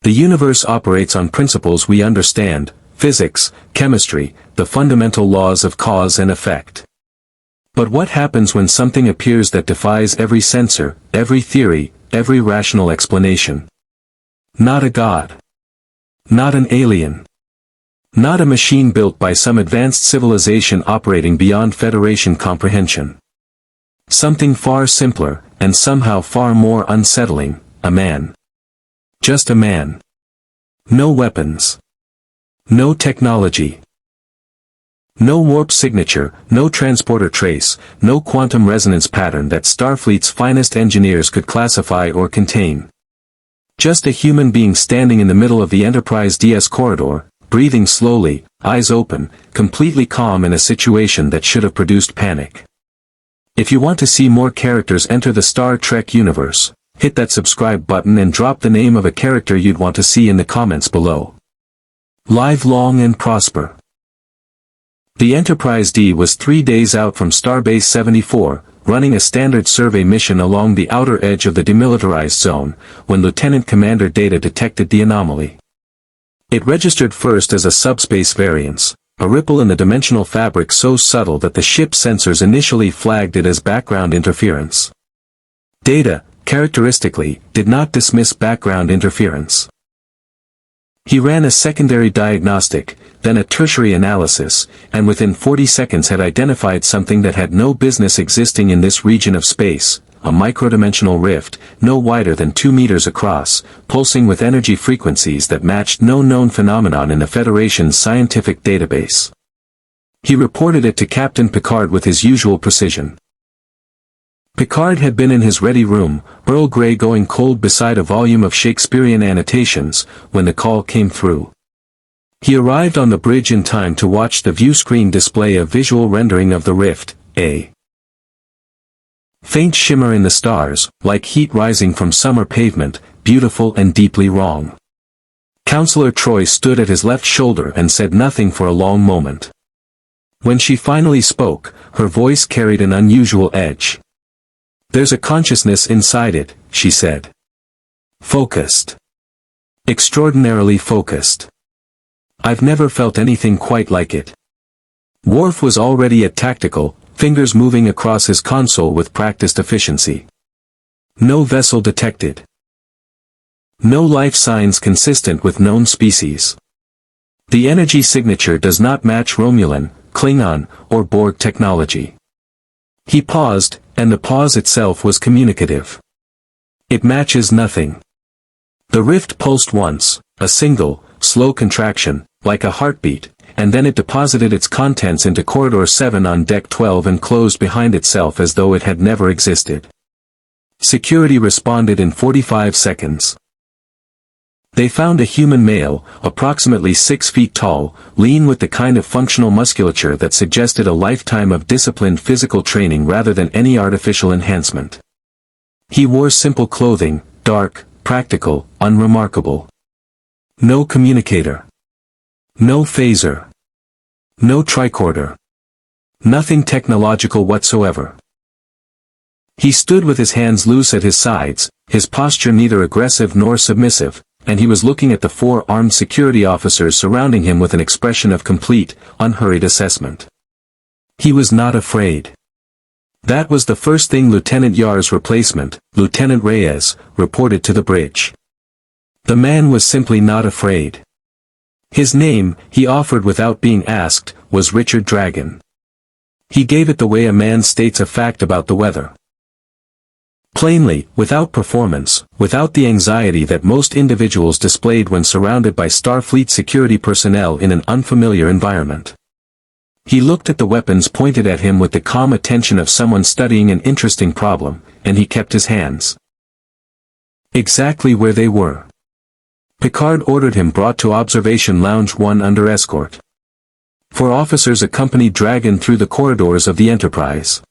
The universe operates on principles we understand: physics, chemistry, the fundamental laws of cause and effect. But what happens when something appears that defies every sensor, every theory, every rational explanation? Not a god. Not an alien. Not a machine built by some advanced civilization operating beyond Federation comprehension. Something far simpler, and somehow far more unsettling: a man. Just a man. No weapons. No technology. No warp signature, no transporter trace, no quantum resonance pattern that Starfleet's finest engineers could classify or contain. Just a human being standing in the middle of the Enterprise DS corridor, breathing slowly, eyes open, completely calm in a situation that should have produced panic. If you want to see more characters enter the Star Trek universe, hit that subscribe button and drop the name of a character you'd want to see in the comments below. Live long and prosper. The Enterprise D was 3 days out from Starbase 74, running a standard survey mission along the outer edge of the demilitarized zone, when Lieutenant Commander Data detected the anomaly. It registered first as a subspace variance, a ripple in the dimensional fabric so subtle that the ship's sensors initially flagged it as background interference. Data, characteristically, did not dismiss background interference. He ran a secondary diagnostic, then a tertiary analysis, and within 40 seconds had identified something that had no business existing in this region of space: a microdimensional rift, no wider than 2 meters across, pulsing with energy frequencies that matched no known phenomenon in the Federation's scientific database. He reported it to Captain Picard with his usual precision. Picard had been in his ready room, Earl Grey going cold beside a volume of Shakespearean annotations, when the call came through. He arrived on the bridge in time to watch the view screen display a visual rendering of the rift, a faint shimmer in the stars, like heat rising from summer pavement, beautiful and deeply wrong. Counselor Troy stood at his left shoulder and said nothing for a long moment. When she finally spoke, her voice carried an unusual edge. "There's a consciousness inside it," she said. "Focused. Extraordinarily focused. I've never felt anything quite like it." Worf was already at tactical, fingers moving across his console with practiced efficiency. No vessel detected. No life signs consistent with known species. The energy signature does not match Romulan, Klingon, or Borg technology. He paused, and the pause itself was communicative. "It matches nothing." The rift pulsed once, a single, slow contraction, like a heartbeat, and then it deposited its contents into Corridor 7 on Deck 12 and closed behind itself as though it had never existed. Security responded in 45 seconds. They found a human male, approximately 6 feet tall, lean with the kind of functional musculature that suggested a lifetime of disciplined physical training rather than any artificial enhancement. He wore simple clothing, dark, practical, unremarkable. No communicator. No phaser. No tricorder. Nothing technological whatsoever. He stood with his hands loose at his sides, his posture neither aggressive nor submissive, and he was looking at the 4 armed security officers surrounding him with an expression of complete, unhurried assessment. He was not afraid. That was the first thing Lieutenant Yar's replacement, Lieutenant Reyes, reported to the bridge. The man was simply not afraid. His name, he offered without being asked, was Richard Dragon. He gave it the way a man states a fact about the weather. Plainly, without performance, without the anxiety that most individuals displayed when surrounded by Starfleet security personnel in an unfamiliar environment. He looked at the weapons pointed at him with the calm attention of someone studying an interesting problem, and he kept his hands exactly where they were. Picard ordered him brought to Observation Lounge 1 under escort. 4 officers accompanied Dragon through the corridors of the Enterprise.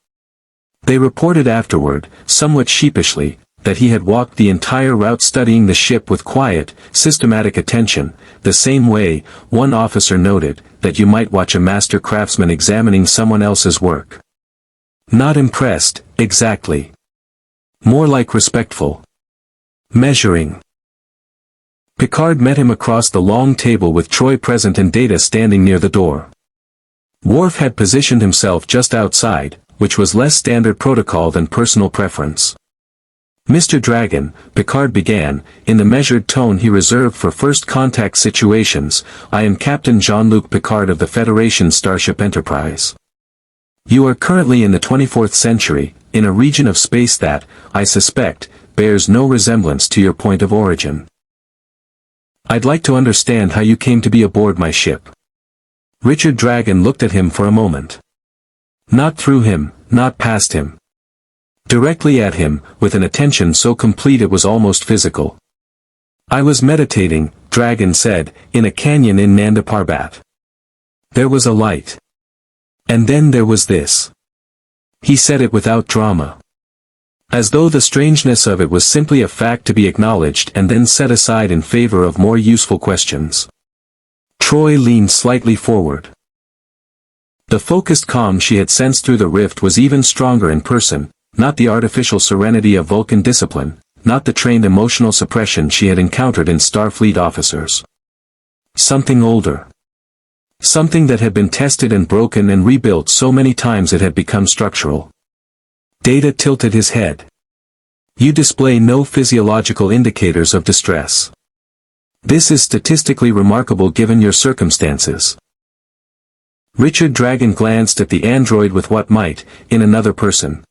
They reported afterward, somewhat sheepishly, that he had walked the entire route studying the ship with quiet, systematic attention, the same way, one officer noted, that you might watch a master craftsman examining someone else's work. Not impressed, exactly. More like respectful. Measuring. Picard met him across the long table with Troy present and Data standing near the door. Worf had positioned himself just outside, which was less standard protocol than personal preference. "Mr. Dragon," Picard began, in the measured tone he reserved for first contact situations, "I am Captain Jean-Luc Picard of the Federation Starship Enterprise. You are currently in the 24th century, in a region of space that, I suspect, bears no resemblance to your point of origin. I'd like to understand how you came to be aboard my ship." Richard Dragon looked at him for a moment. Not through him, not past him. Directly at him, with an attention so complete it was almost physical. "I was meditating," Dragon said, "in a canyon in Nanda Parbat. There was a light. And then there was this." He said it without drama. As though the strangeness of it was simply a fact to be acknowledged and then set aside in favor of more useful questions. Troy leaned slightly forward. The focused calm she had sensed through the rift was even stronger in person, not the artificial serenity of Vulcan discipline, not the trained emotional suppression she had encountered in Starfleet officers. Something older. Something that had been tested and broken and rebuilt so many times it had become structural. Data tilted his head. "You display no physiological indicators of distress. This is statistically remarkable given your circumstances." Richard Dragon glanced at the android with what might, in another person,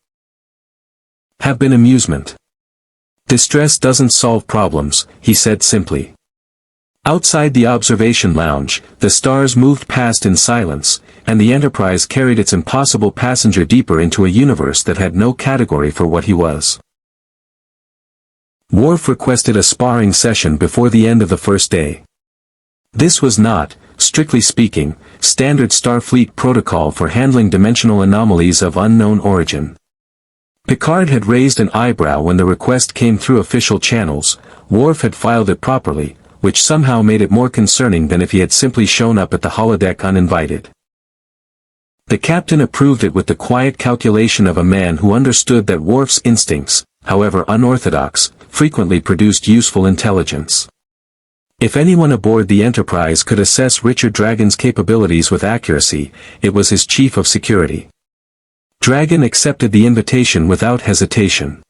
have been amusement. "Distress doesn't solve problems," he said simply. Outside the observation lounge, the stars moved past in silence, and the Enterprise carried its impossible passenger deeper into a universe that had no category for what he was. Worf requested a sparring session before the end of the first day. This was not, strictly speaking, standard Starfleet protocol for handling dimensional anomalies of unknown origin. Picard had raised an eyebrow when the request came through official channels. Worf had filed it properly, which somehow made it more concerning than if he had simply shown up at the holodeck uninvited. The captain approved it with the quiet calculation of a man who understood that Worf's instincts, however unorthodox, frequently produced useful intelligence. If anyone aboard the Enterprise could assess Richard Dragon's capabilities with accuracy, it was his chief of security. Dragon accepted the invitation without hesitation.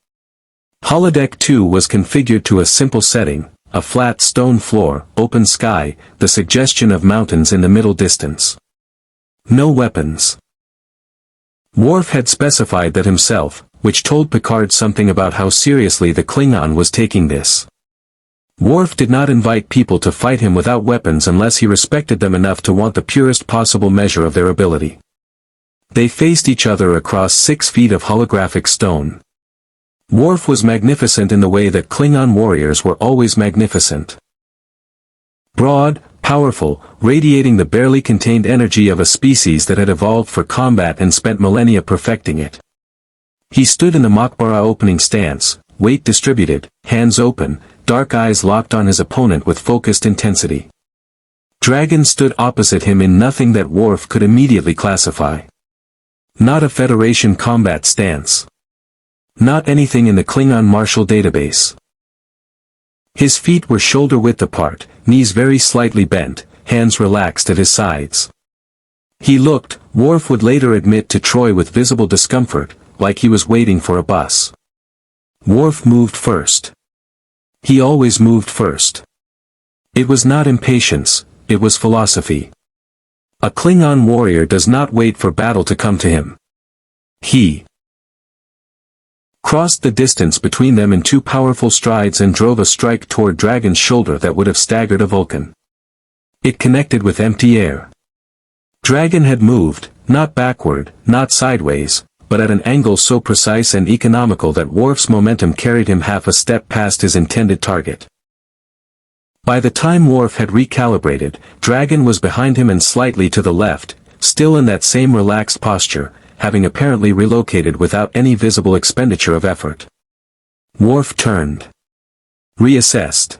Holodeck 2 was configured to a simple setting, a flat stone floor, open sky, the suggestion of mountains in the middle distance. No weapons. Worf had specified that himself, which told Picard something about how seriously the Klingon was taking this. Worf did not invite people to fight him without weapons unless he respected them enough to want the purest possible measure of their ability. They faced each other across 6 feet of holographic stone. Worf was magnificent in the way that Klingon warriors were always magnificent. Broad, powerful, radiating the barely contained energy of a species that had evolved for combat and spent millennia perfecting it. He stood in the Makbara opening stance, weight distributed, hands open, dark eyes locked on his opponent with focused intensity. Dragon stood opposite him in nothing that Worf could immediately classify. Not a Federation combat stance. Not anything in the Klingon martial database. His feet were shoulder-width apart, knees very slightly bent, hands relaxed at his sides. He looked, Worf would later admit to Troy with visible discomfort, like he was waiting for a bus. Worf moved first. He always moved first. It was not impatience, it was philosophy. A Klingon warrior does not wait for battle to come to him. He crossed the distance between them in 2 powerful strides and drove a strike toward Dragon's shoulder that would have staggered a Vulcan. It connected with empty air. Dragon had moved, not backward, not sideways, but at an angle so precise and economical that Worf's momentum carried him half a step past his intended target. By the time Worf had recalibrated, Dragon was behind him and slightly to the left, still in that same relaxed posture, having apparently relocated without any visible expenditure of effort. Worf turned. Reassessed.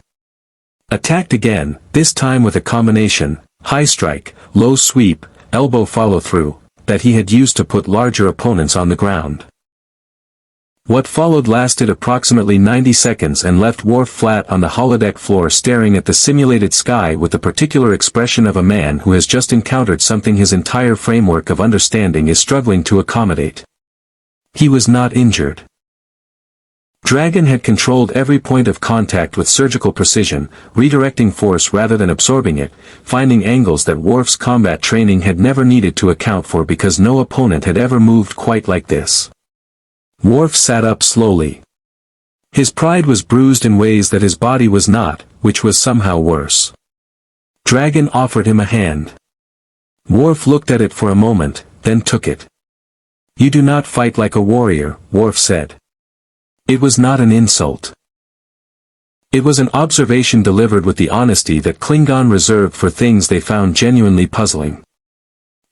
Attacked again, this time with a combination, high strike, low sweep, elbow follow-through, that he had used to put larger opponents on the ground. What followed lasted approximately 90 seconds and left Worf flat on the holodeck floor staring at the simulated sky with the particular expression of a man who has just encountered something his entire framework of understanding is struggling to accommodate. He was not injured. Dragon had controlled every point of contact with surgical precision, redirecting force rather than absorbing it, finding angles that Worf's combat training had never needed to account for because no opponent had ever moved quite like this. Worf sat up slowly. His pride was bruised in ways that his body was not, which was somehow worse. Dragon offered him a hand. Worf looked at it for a moment, then took it. "You do not fight like a warrior," Worf said. It was not an insult. It was an observation delivered with the honesty that Klingon reserved for things they found genuinely puzzling.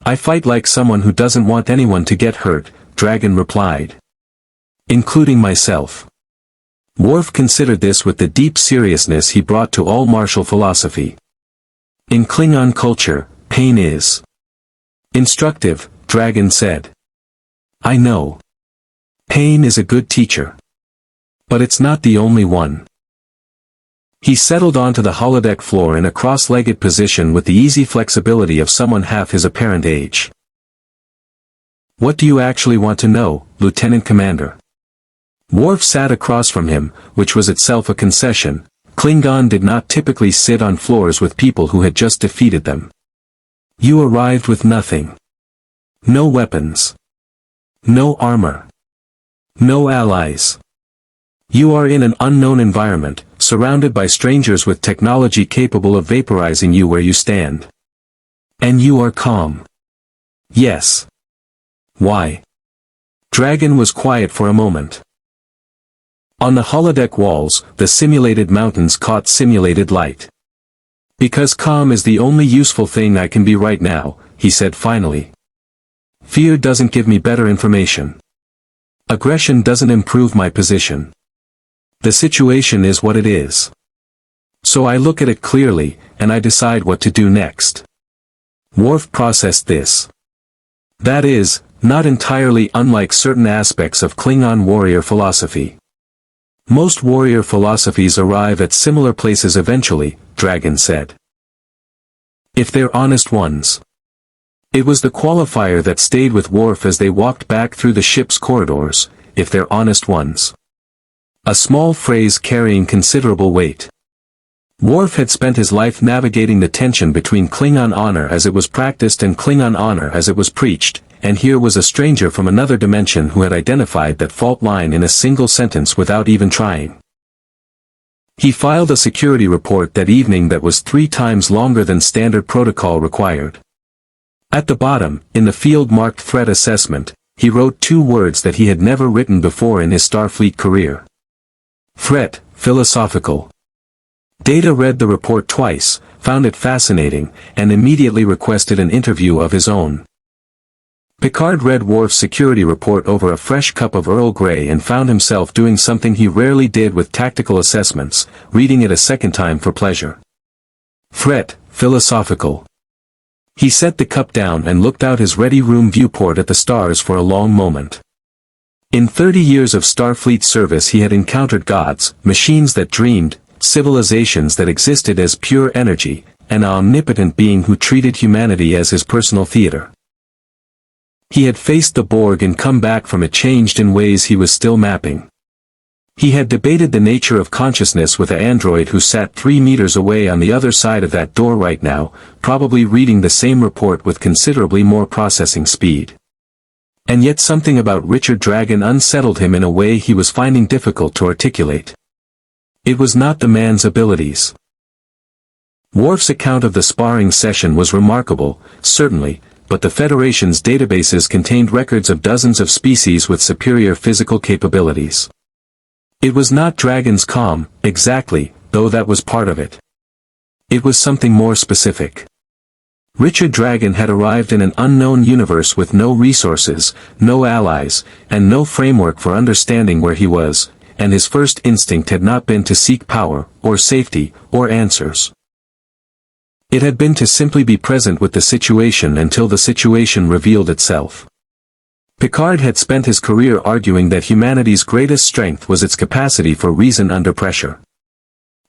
"I fight like someone who doesn't want anyone to get hurt," Dragon replied. "Including myself." Worf considered this with the deep seriousness he brought to all martial philosophy. "In Klingon culture, pain is instructive," Dragon said. "I know. Pain is a good teacher. But it's not the only one." He settled onto the holodeck floor in a cross-legged position with the easy flexibility of someone half his apparent age. "What do you actually want to know, Lieutenant Commander?" Worf sat across from him, which was itself a concession. Klingon did not typically sit on floors with people who had just defeated them. "You arrived with nothing. No weapons. No armor. No allies. You are in an unknown environment, surrounded by strangers with technology capable of vaporizing you where you stand. And you are calm." "Yes." "Why?" Dragon was quiet for a moment. On the holodeck walls, the simulated mountains caught simulated light. "Because calm is the only useful thing I can be right now," he said finally. "Fear doesn't give me better information. Aggression doesn't improve my position. The situation is what it is. So I look at it clearly, and I decide what to do next." Worf processed this. That is, not entirely unlike certain aspects of Klingon warrior philosophy. "Most warrior philosophies arrive at similar places eventually," Dragon said. "If they're honest ones." It was the qualifier that stayed with Worf as they walked back through the ship's corridors, "if they're honest ones." A small phrase carrying considerable weight. Worf had spent his life navigating the tension between Klingon honor as it was practiced and Klingon honor as it was preached, and here was a stranger from another dimension who had identified that fault line in a single sentence without even trying. He filed a security report that evening that was 3 times longer than standard protocol required. At the bottom, in the field marked threat assessment, he wrote 2 words that he had never written before in his Starfleet career. Threat, philosophical. Data read the report twice, found it fascinating, and immediately requested an interview of his own. Picard read Worf's security report over a fresh cup of Earl Grey and found himself doing something he rarely did with tactical assessments, reading it a second time for pleasure. Threat, philosophical. He set the cup down and looked out his ready room viewport at the stars for a long moment. In 30 years of Starfleet service he had encountered gods, machines that dreamed, civilizations that existed as pure energy, an omnipotent being who treated humanity as his personal theater. He had faced the Borg and come back from it changed in ways he was still mapping. He had debated the nature of consciousness with an android who sat 3 meters away on the other side of that door right now, probably reading the same report with considerably more processing speed. And yet something about Richard Dragon unsettled him in a way he was finding difficult to articulate. It was not the man's abilities. Worf's account of the sparring session was remarkable, certainly, but the Federation's databases contained records of dozens of species with superior physical capabilities. It was not Dragon's calm, exactly, though that was part of it. It was something more specific. Richard Dragon had arrived in an unknown universe with no resources, no allies, and no framework for understanding where he was, and his first instinct had not been to seek power, or safety, or answers. It had been to simply be present with the situation until the situation revealed itself. Picard had spent his career arguing that humanity's greatest strength was its capacity for reason under pressure.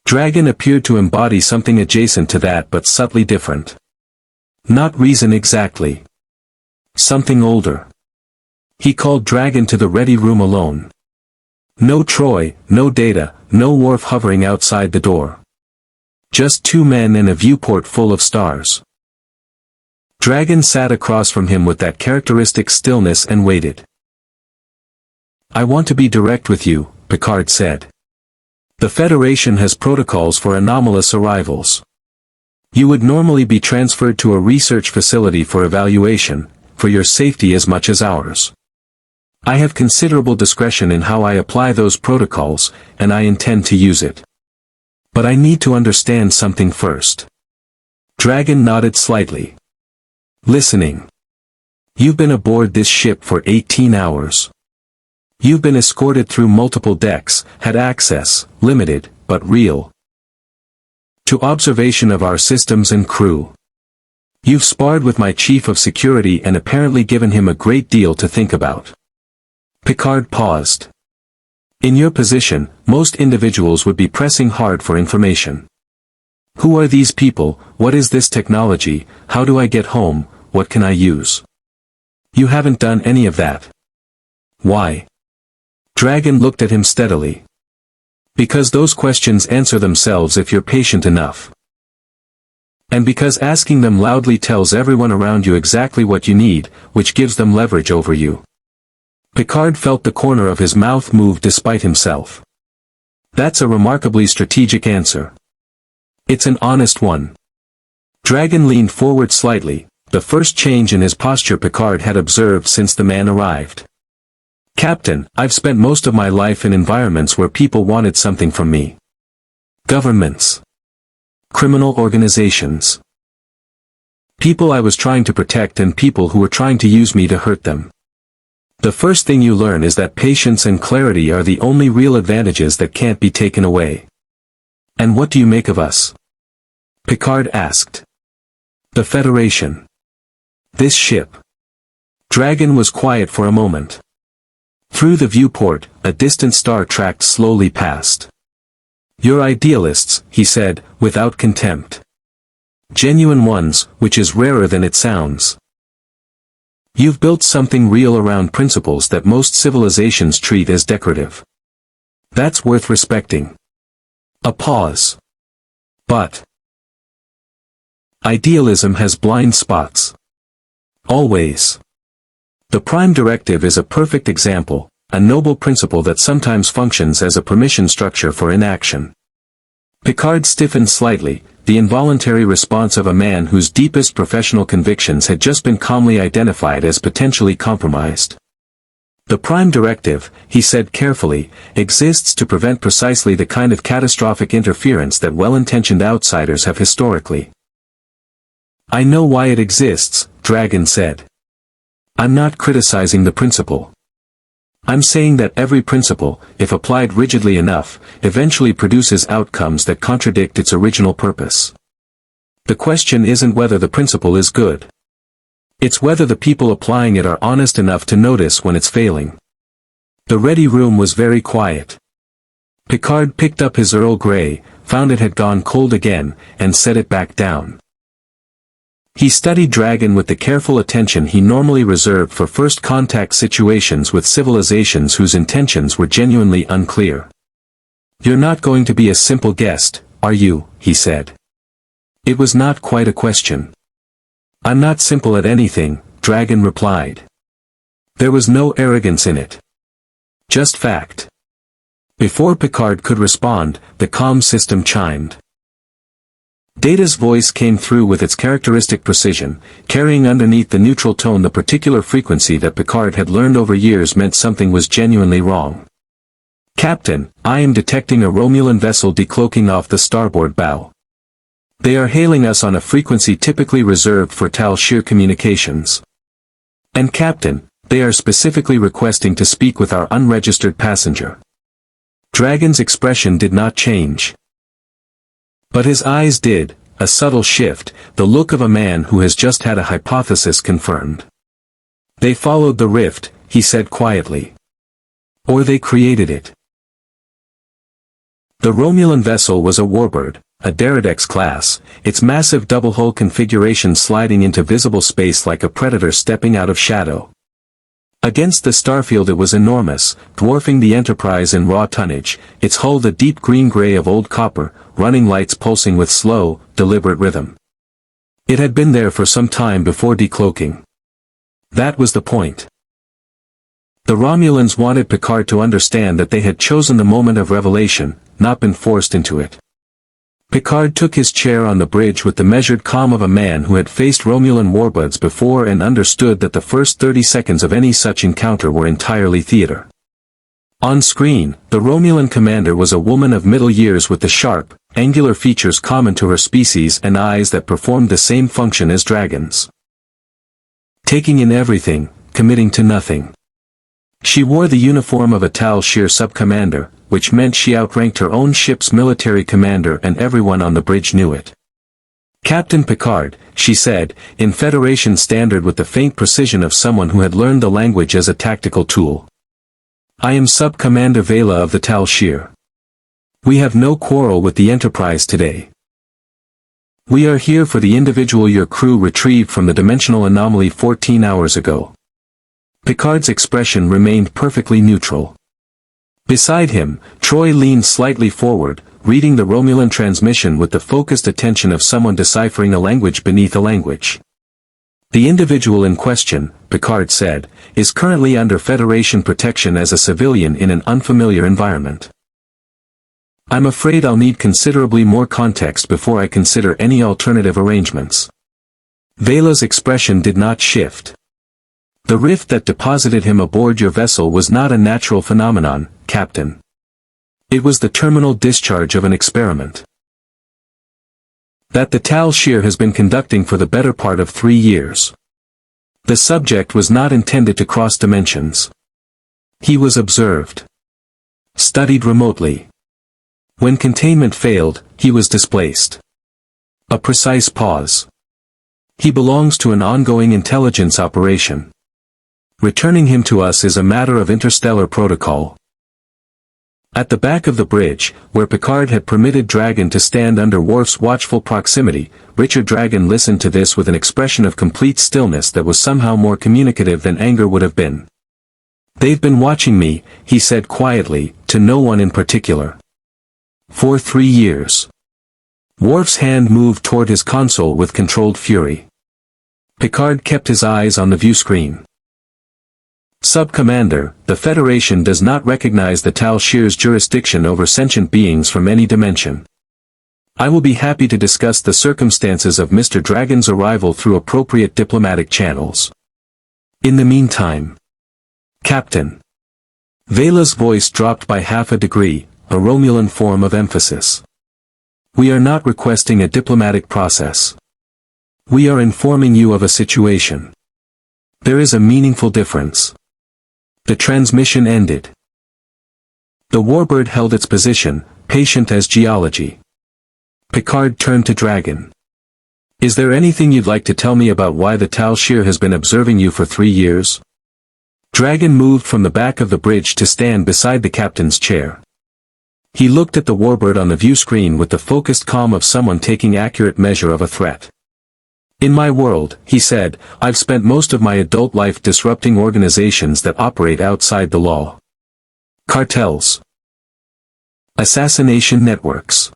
Dragon appeared to embody something adjacent to that but subtly different. Not reason exactly. Something older. He called Dragon to the ready room alone. No Troy, no Data, no Worf hovering outside the door. Just two men and a viewport full of stars. Dragon sat across from him with that characteristic stillness and waited. "I want to be direct with you," Picard said. "The Federation has protocols for anomalous arrivals. You would normally be transferred to a research facility for evaluation, for your safety as much as ours. I have considerable discretion in how I apply those protocols, and I intend to use it. But I need to understand something first." Dragon nodded slightly. "Listening. You've been aboard this ship for 18 hours. You've been escorted through multiple decks, had access, limited, but real, to observation of our systems and crew. You've sparred with my chief of security and apparently given him a great deal to think about." Picard paused. "In your position, most individuals would be pressing hard for information. Who are these people? What is this technology? How do I get home? What can I use? You haven't done any of that. Why?" Dragon looked at him steadily. "Because those questions answer themselves if you're patient enough. And because asking them loudly tells everyone around you exactly what you need, which gives them leverage over you." Picard felt the corner of his mouth move despite himself. "That's a remarkably strategic answer. It's an honest one." Dragon leaned forward slightly, the first change in his posture Picard had observed since the man arrived. "Captain, I've spent most of my life in environments where people wanted something from me. Governments. Criminal organizations. People I was trying to protect and people who were trying to use me to hurt them. The first thing you learn is that patience and clarity are the only real advantages that can't be taken away." "And what do you make of us?" Picard asked. "The Federation. This ship." Dragon was quiet for a moment. Through the viewport, a distant star tracked slowly past. "You're idealists," he said, without contempt. "Genuine ones, which is rarer than it sounds. You've built something real around principles that most civilizations treat as decorative. That's worth respecting." A pause. "But idealism has blind spots. Always. The Prime Directive is a perfect example, a noble principle that sometimes functions as a permission structure for inaction." Picard stiffened slightly, the involuntary response of a man whose deepest professional convictions had just been calmly identified as potentially compromised. "The Prime Directive," he said carefully, "exists to prevent precisely the kind of catastrophic interference that well-intentioned outsiders have historically." "I know why it exists," Dragon said. "I'm not criticizing the principle. I'm saying that every principle, if applied rigidly enough, eventually produces outcomes that contradict its original purpose. The question isn't whether the principle is good. It's whether the people applying it are honest enough to notice when it's failing." The ready room was very quiet. Picard picked up his Earl Grey, found it had gone cold again, and set it back down. He studied Dragon with the careful attention he normally reserved for first-contact situations with civilizations whose intentions were genuinely unclear. "You're not going to be a simple guest, are you?" he said. It was not quite a question. "I'm not simple at anything," Dragon replied. There was no arrogance in it. Just fact. Before Picard could respond, the comm system chimed. Data's voice came through with its characteristic precision, carrying underneath the neutral tone the particular frequency that Picard had learned over years meant something was genuinely wrong. "Captain, I am detecting a Romulan vessel decloaking off the starboard bow. They are hailing us on a frequency typically reserved for Tal Shir communications. And Captain, they are specifically requesting to speak with our unregistered passenger." Dragon's expression did not change. But his eyes did, a subtle shift, the look of a man who has just had a hypothesis confirmed. They followed the rift, he said quietly. Or they created it. The Romulan vessel was a warbird, a Deredex class, its massive double-hull configuration sliding into visible space like a predator stepping out of shadow. Against the starfield it was enormous, dwarfing the Enterprise in raw tonnage, its hull the deep green-gray of old copper, running lights pulsing with slow, deliberate rhythm. It had been there for some time before decloaking. That was the point. The Romulans wanted Picard to understand that they had chosen the moment of revelation, not been forced into it. Picard took his chair on the bridge with the measured calm of a man who had faced Romulan warbirds before and understood that the first 30 seconds of any such encounter were entirely theater. On screen, the Romulan commander was a woman of middle years with the sharp, angular features common to her species and eyes that performed the same function as dragons. Taking in everything, committing to nothing. She wore the uniform of a Tal Shiar sub-commander, which meant she outranked her own ship's military commander and everyone on the bridge knew it. Captain Picard, she said, in Federation standard with the faint precision of someone who had learned the language as a tactical tool. I am Sub-Commander Vela of the Tal Shiar. We have no quarrel with the Enterprise today. We are here for the individual your crew retrieved from the dimensional anomaly 14 hours ago. Picard's expression remained perfectly neutral. Beside him, Troy leaned slightly forward, reading the Romulan transmission with the focused attention of someone deciphering a language beneath a language. The individual in question, Picard said, is currently under Federation protection as a civilian in an unfamiliar environment. I'm afraid I'll need considerably more context before I consider any alternative arrangements. Vela's expression did not shift. The rift that deposited him aboard your vessel was not a natural phenomenon, Captain. It was the terminal discharge of an experiment that the Tal Shiar has been conducting for the better part of 3 years. The subject was not intended to cross dimensions. He was observed. Studied remotely. When containment failed, he was displaced. A precise pause. He belongs to an ongoing intelligence operation. Returning him to us is a matter of interstellar protocol. At the back of the bridge, where Picard had permitted Dragon to stand under Worf's watchful proximity, Richard Dragon listened to this with an expression of complete stillness that was somehow more communicative than anger would have been. They've been watching me, he said quietly, to no one in particular. For 3 years. Worf's hand moved toward his console with controlled fury. Picard kept his eyes on the view screen. Sub-Commander, the Federation does not recognize the Tal Shiar's jurisdiction over sentient beings from any dimension. I will be happy to discuss the circumstances of Mr. Dragon's arrival through appropriate diplomatic channels. In the meantime, Captain. Vela's voice dropped by half a degree, a Romulan form of emphasis. We are not requesting a diplomatic process. We are informing you of a situation. There is a meaningful difference. The transmission ended. The warbird held its position, patient as geology. Picard turned to Dragon. Is there anything you'd like to tell me about why the Tal Shiar has been observing you for 3 years? Dragon moved from the back of the bridge to stand beside the captain's chair. He looked at the warbird on the view screen with the focused calm of someone taking accurate measure of a threat. In my world, he said, I've spent most of my adult life disrupting organizations that operate outside the law. Cartels. Assassination networks.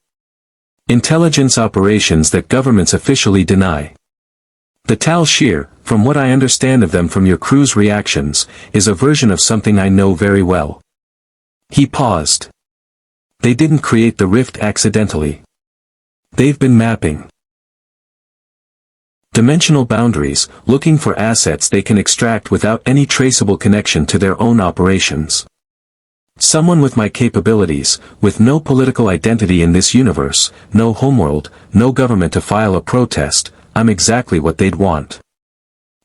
Intelligence operations that governments officially deny. The Tal Shiar, from what I understand of them from your crew's reactions, is a version of something I know very well. He paused. They didn't create the rift accidentally. They've been mapping dimensional boundaries, looking for assets they can extract without any traceable connection to their own operations. Someone with my capabilities, with no political identity in this universe, no homeworld, no government to file a protest, I'm exactly what they'd want.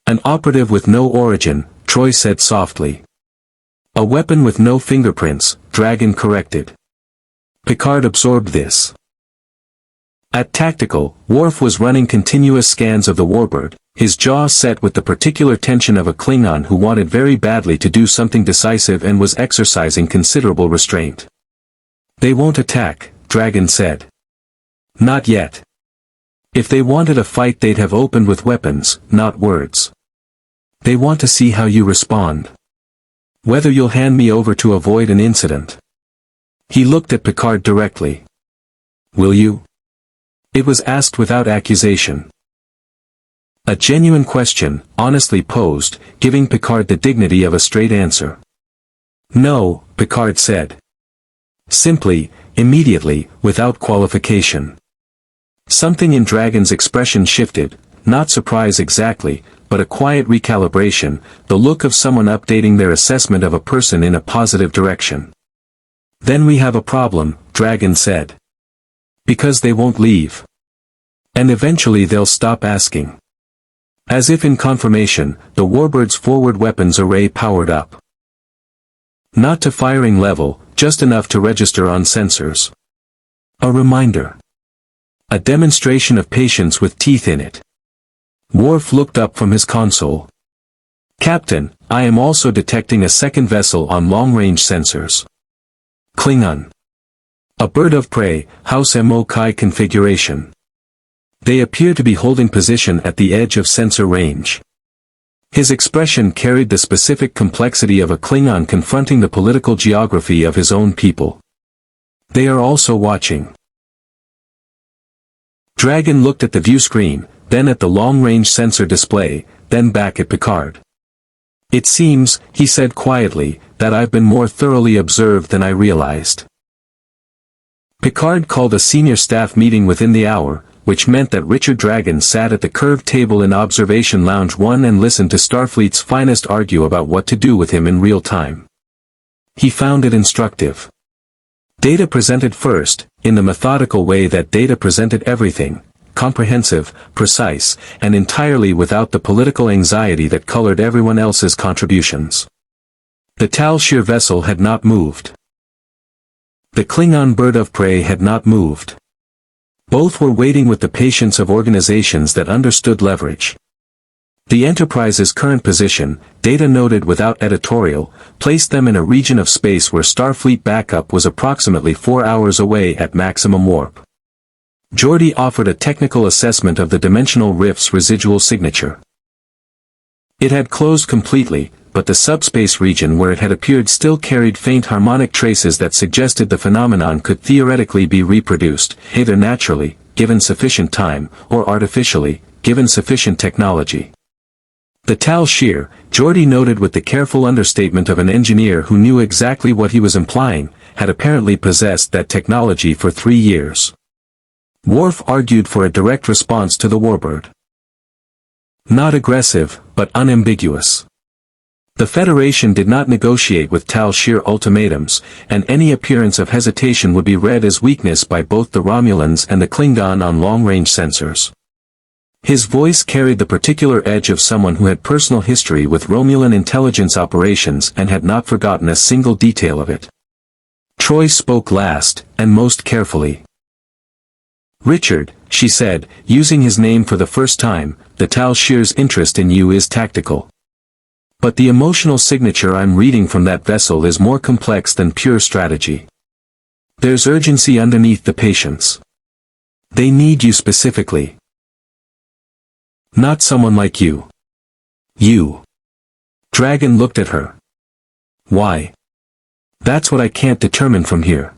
An operative with no origin, Troy said softly. A weapon with no fingerprints, Dragon corrected. Picard absorbed this. At Tactical, Worf was running continuous scans of the warbird, His jaw set with the particular tension of a Klingon who wanted very badly to do something decisive and was exercising considerable restraint. "They won't attack," Dragon said. "Not yet. If they wanted a fight they'd have opened with weapons, not words. They want to see how you respond. Whether you'll hand me over to avoid an incident." He looked at Picard directly. "Will you?" It was asked without accusation. A genuine question, honestly posed, giving Picard the dignity of a straight answer. "No," Picard said. Simply, immediately, without qualification. Something in Dragon's expression shifted, not surprise exactly, but a quiet recalibration, the look of someone updating their assessment of a person in a positive direction. "Then we have a problem," Dragon said. "Because they won't leave. And eventually they'll stop asking." As if in confirmation, the Warbird's forward weapons array powered up. Not to firing level, just enough to register on sensors. A reminder. A demonstration of patience with teeth in it. Worf looked up from his console. "Captain, I am also detecting a second vessel on long-range sensors. Klingon. A bird of prey, House Mo Kai configuration. They appear to be holding position at the edge of sensor range." His expression carried the specific complexity of a Klingon confronting the political geography of his own people. "They are also watching." Dragon looked at the view screen, then at the long-range sensor display, then back at Picard. "It seems," he said quietly, "that I've been more thoroughly observed than I realized." Picard called a senior staff meeting within the hour, which meant that Richard Dragon sat at the curved table in Observation Lounge 1 and listened to Starfleet's finest argue about what to do with him in real time. He found it instructive. Data presented first, in the methodical way that data presented everything, comprehensive, precise, and entirely without the political anxiety that colored everyone else's contributions. The Tal Shiar vessel had not moved. The Klingon bird of prey had not moved. Both were waiting with the patience of organizations that understood leverage. The Enterprise's current position, data noted without editorial, placed them in a region of space where Starfleet backup was approximately 4 hours away at maximum warp. Geordi offered a technical assessment of the dimensional rift's residual signature. It had closed completely, but the subspace region where it had appeared still carried faint harmonic traces that suggested the phenomenon could theoretically be reproduced, either naturally, given sufficient time, or artificially, given sufficient technology. The Tal Shiar, Geordi noted with the careful understatement of an engineer who knew exactly what he was implying, had apparently possessed that technology for 3 years. Worf argued for a direct response to the Warbird. Not aggressive, but unambiguous. The Federation did not negotiate with Tal Shiar ultimatums, and any appearance of hesitation would be read as weakness by both the Romulans and the Klingon on long-range sensors. His voice carried the particular edge of someone who had personal history with Romulan intelligence operations and had not forgotten a single detail of it. Troy spoke last, and most carefully. "Richard," she said, using his name for the first time, "the Tal Shiar's interest in you is tactical. But the emotional signature I'm reading from that vessel is more complex than pure strategy. There's urgency underneath the patience. They need you specifically. Not someone like you. You." Dragon looked at her. "Why?" "That's what I can't determine from here."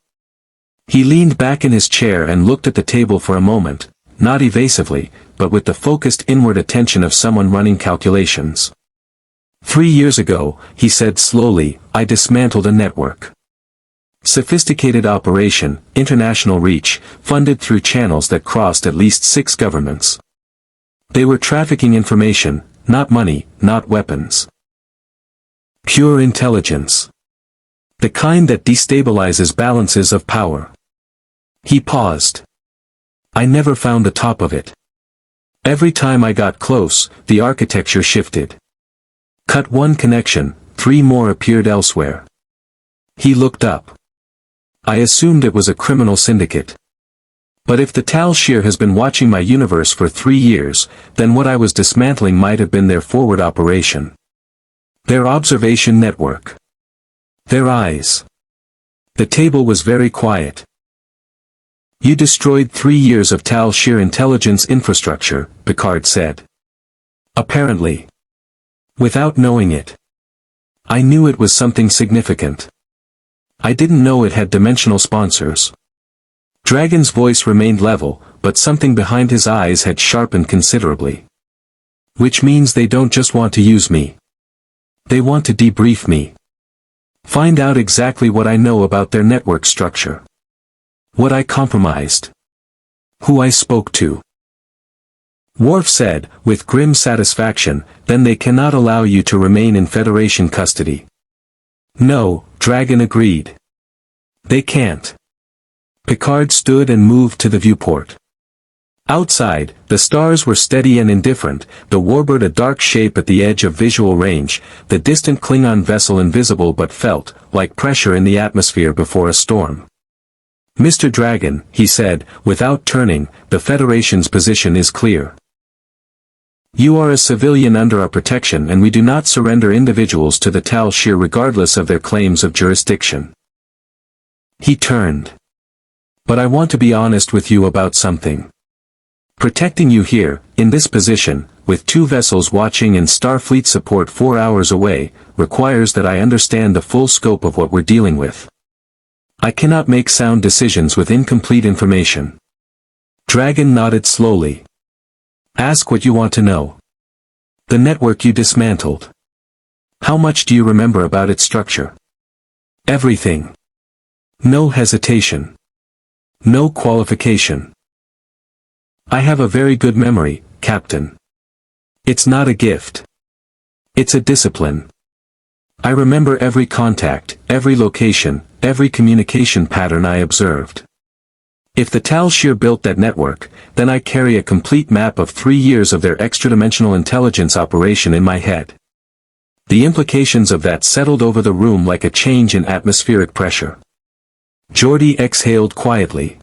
He leaned back in his chair and looked at the table for a moment, not evasively, but with the focused inward attention of someone running calculations. 3 years ago, he said slowly, I dismantled a network. Sophisticated operation, international reach, funded through channels that crossed at least 6 governments. They were trafficking information, not money, not weapons. Pure intelligence. The kind that destabilizes balances of power. He paused. I never found the top of it. Every time I got close, the architecture shifted. Cut one connection, 3 more appeared elsewhere. He looked up. I assumed it was a criminal syndicate. But if the Tal Shiar has been watching my universe for 3 years, then what I was dismantling might have been their forward operation. Their observation network. Their eyes. The table was very quiet. You destroyed 3 years of Tal Shiar intelligence infrastructure, Picard said. Apparently. Without knowing it. I knew it was something significant. I didn't know it had dimensional sponsors. Dragon's voice remained level, but something behind his eyes had sharpened considerably. Which means they don't just want to use me. They want to debrief me. Find out exactly what I know about their network structure. What I compromised. Who I spoke to. Worf said, with grim satisfaction, then they cannot allow you to remain in Federation custody. No, Dragon agreed. They can't. Picard stood and moved to the viewport. Outside, the stars were steady and indifferent, the warbird a dark shape at the edge of visual range, the distant Klingon vessel invisible but felt, like pressure in the atmosphere before a storm. Mr. Dragon, he said, without turning, the Federation's position is clear. You are a civilian under our protection and we do not surrender individuals to the Tal Shiar regardless of their claims of jurisdiction. He turned. But I want to be honest with you about something. Protecting you here, in this position, with 2 vessels watching and Starfleet support 4 hours away, requires that I understand the full scope of what we're dealing with. I cannot make sound decisions with incomplete information. Dragon nodded slowly. Ask what you want to know. The network you dismantled. How much do you remember about its structure? Everything. No hesitation. No qualification. I have a very good memory, Captain. It's not a gift. It's a discipline. I remember every contact, every location, every communication pattern I observed. If the Tal Shiar built that network, then I carry a complete map of 3 years of their extra-dimensional intelligence operation in my head. The implications of that settled over the room like a change in atmospheric pressure. Geordi exhaled quietly.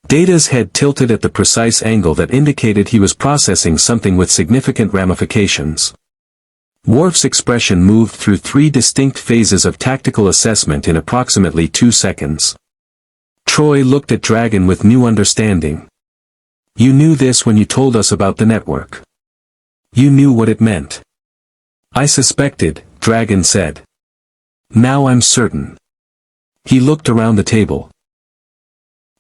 Data's head tilted at the precise angle that indicated he was processing something with significant ramifications. Worf's expression moved through 3 distinct phases of tactical assessment in approximately 2 seconds. Troy looked at Dragon with new understanding. You knew this when you told us about the network. You knew what it meant. I suspected, Dragon said. Now I'm certain. He looked around the table.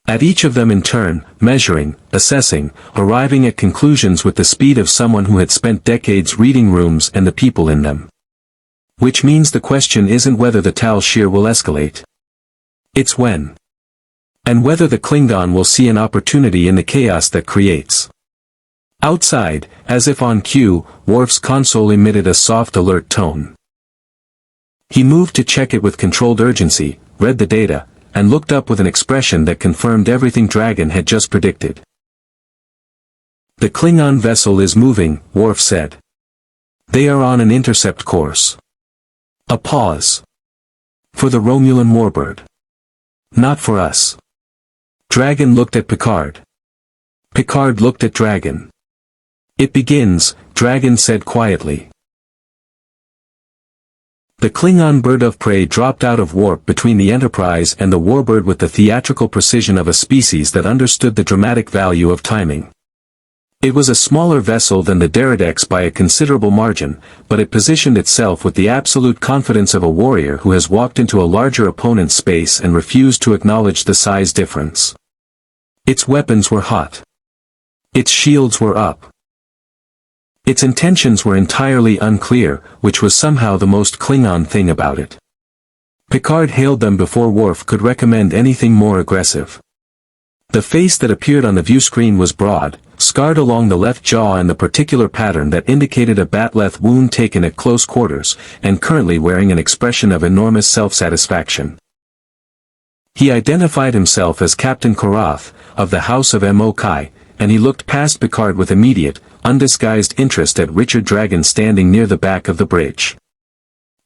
At each of them in turn, measuring, assessing, arriving at conclusions with the speed of someone who had spent decades reading rooms and the people in them. Which means the question isn't whether the Tal Shiar will escalate. It's when. And whether the Klingon will see an opportunity in the chaos that creates. Outside, as if on cue, Worf's console emitted a soft alert tone. He moved to check it with controlled urgency, read the data, and looked up with an expression that confirmed everything Dragon had just predicted. The Klingon vessel is moving, Worf said. They are on an intercept course. A pause. For the Romulan warbird. Not for us. Dragon looked at Picard. Picard looked at Dragon. It begins, Dragon said quietly. The Klingon bird of prey dropped out of warp between the Enterprise and the warbird with the theatrical precision of a species that understood the dramatic value of timing. It was a smaller vessel than the Derridex by a considerable margin, but it positioned itself with the absolute confidence of a warrior who has walked into a larger opponent's space and refused to acknowledge the size difference. Its weapons were hot. Its shields were up. Its intentions were entirely unclear, which was somehow the most Klingon thing about it. Picard hailed them before Worf could recommend anything more aggressive. The face that appeared on the view screen was broad, scarred along the left jaw and the particular pattern that indicated a bat'leth wound taken at close quarters, and currently wearing an expression of enormous self-satisfaction. He identified himself as Captain Korath, of the House of Mokai, and he looked past Picard with immediate, undisguised interest at Richard Dragon standing near the back of the bridge.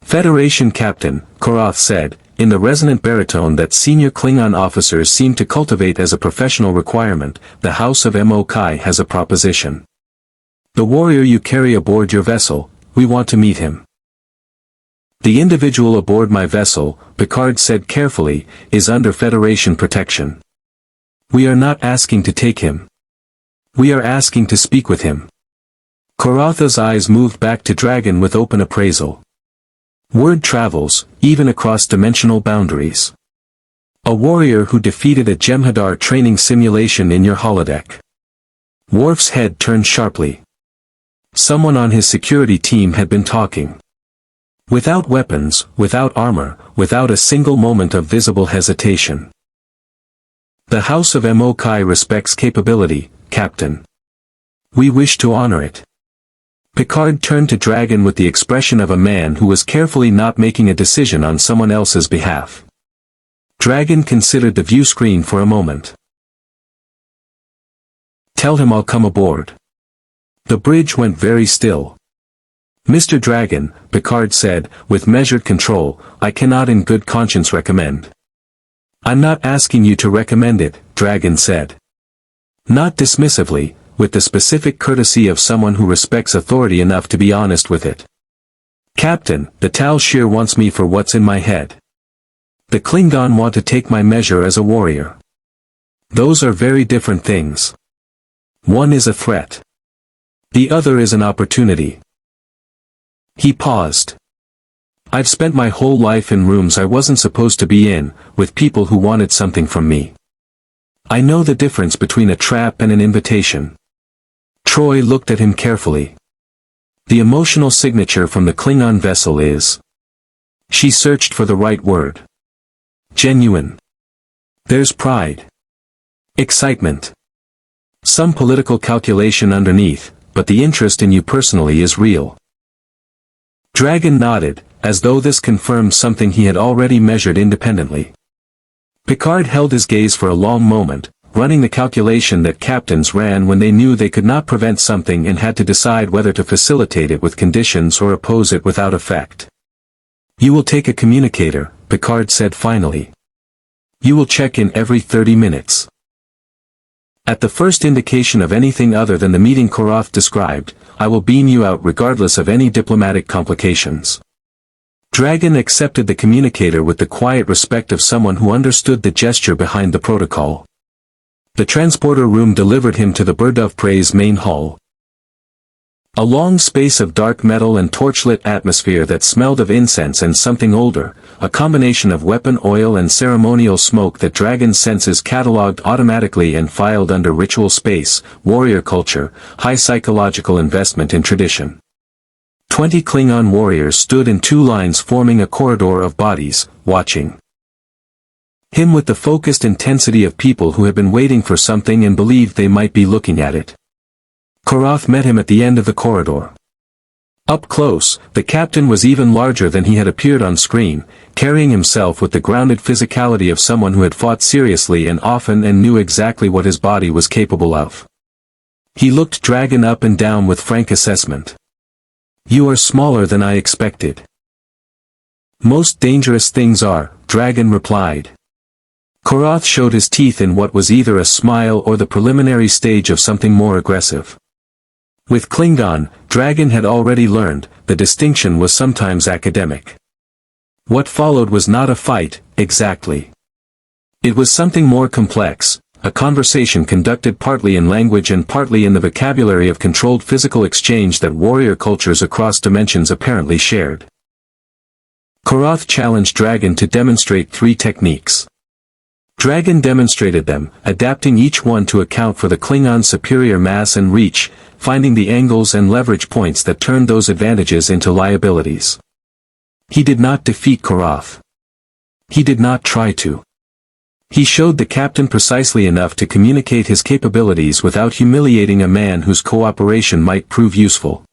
Federation Captain, Korath said, in the resonant baritone that senior Klingon officers seem to cultivate as a professional requirement, the House of Mokai has a proposition. The warrior you carry aboard your vessel, we want to meet him. The individual aboard my vessel, Picard said carefully, is under Federation protection. We are not asking to take him. We are asking to speak with him. Karatha's eyes moved back to Dragon with open appraisal. Word travels, even across dimensional boundaries. A warrior who defeated a Jem'Hadar training simulation in your holodeck. Worf's head turned sharply. Someone on his security team had been talking. Without weapons, without armor, without a single moment of visible hesitation. The House of Mokai respects capability, Captain. We wish to honor it. Picard turned to Dragon with the expression of a man who was carefully not making a decision on someone else's behalf. Dragon considered the view screen for a moment. Tell him I'll come aboard. The bridge went very still. Mr. Dragon, Picard said, with measured control, I cannot in good conscience recommend. I'm not asking you to recommend it, Dragon said. Not dismissively, with the specific courtesy of someone who respects authority enough to be honest with it. Captain, the Tal Shiar wants me for what's in my head. The Klingon want to take my measure as a warrior. Those are very different things. One is a threat. The other is an opportunity. He paused. I've spent my whole life in rooms I wasn't supposed to be in, with people who wanted something from me. I know the difference between a trap and an invitation. Troy looked at him carefully. The emotional signature from the Klingon vessel is. She searched for the right word. Genuine. There's pride. Excitement. Some political calculation underneath, but the interest in you personally is real. Dragon nodded, as though this confirmed something he had already measured independently. Picard held his gaze for a long moment, running the calculation that captains ran when they knew they could not prevent something and had to decide whether to facilitate it with conditions or oppose it without effect. You will take a communicator, Picard said finally. You will check in every 30 minutes. At the first indication of anything other than the meeting Koroth described, I will beam you out regardless of any diplomatic complications. Dragon accepted the communicator with the quiet respect of someone who understood the gesture behind the protocol. The transporter room delivered him to the Bird of Prey's main hall. A long space of dark metal and torchlit atmosphere that smelled of incense and something older, a combination of weapon oil and ceremonial smoke that Dragon's senses catalogued automatically and filed under ritual space, warrior culture, high psychological investment in tradition. 20 Klingon warriors stood in two lines forming a corridor of bodies, watching him with the focused intensity of people who had been waiting for something and believed they might be looking at it. Koroth met him at the end of the corridor. Up close, the captain was even larger than he had appeared on screen, carrying himself with the grounded physicality of someone who had fought seriously and often and knew exactly what his body was capable of. He looked Dragon up and down with frank assessment. You are smaller than I expected. Most dangerous things are, Dragon replied. Koroth showed his teeth in what was either a smile or the preliminary stage of something more aggressive. With Klingon, Dragon had already learned, the distinction was sometimes academic. What followed was not a fight, exactly. It was something more complex, a conversation conducted partly in language and partly in the vocabulary of controlled physical exchange that warrior cultures across dimensions apparently shared. Koroth challenged Dragon to demonstrate 3 techniques. Dragon demonstrated them, adapting each one to account for the Klingon's superior mass and reach, finding the angles and leverage points that turned those advantages into liabilities. He did not defeat Koroth. He did not try to. He showed the captain precisely enough to communicate his capabilities without humiliating a man whose cooperation might prove useful.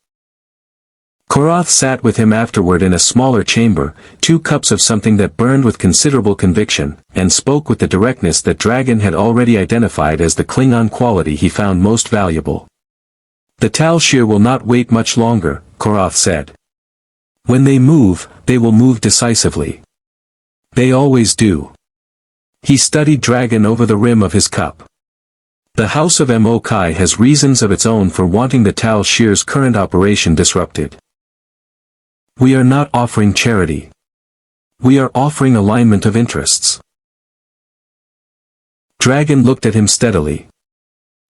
Koroth sat with him afterward in a smaller chamber, 2 cups of something that burned with considerable conviction, and spoke with the directness that Dragon had already identified as the Klingon quality he found most valuable. The Tal Shiar will not wait much longer, Koroth said. When they will move decisively. They always do. He studied Dragon over the rim of his cup. The House of Mo Kai has reasons of its own for wanting the Tal Shir's current operation disrupted. We are not offering charity. We are offering alignment of interests. Dragon looked at him steadily.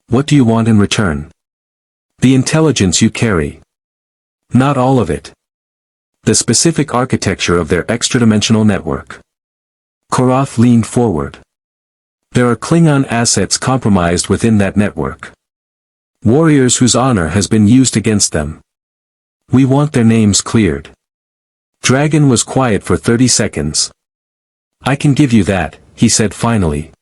What do you want in return? The intelligence you carry. Not all of it. The specific architecture of their extradimensional network. Korath leaned forward. There are Klingon assets compromised within that network. Warriors whose honor has been used against them. We want their names cleared. Dragon was quiet for 30 seconds. I can give you that, he said finally.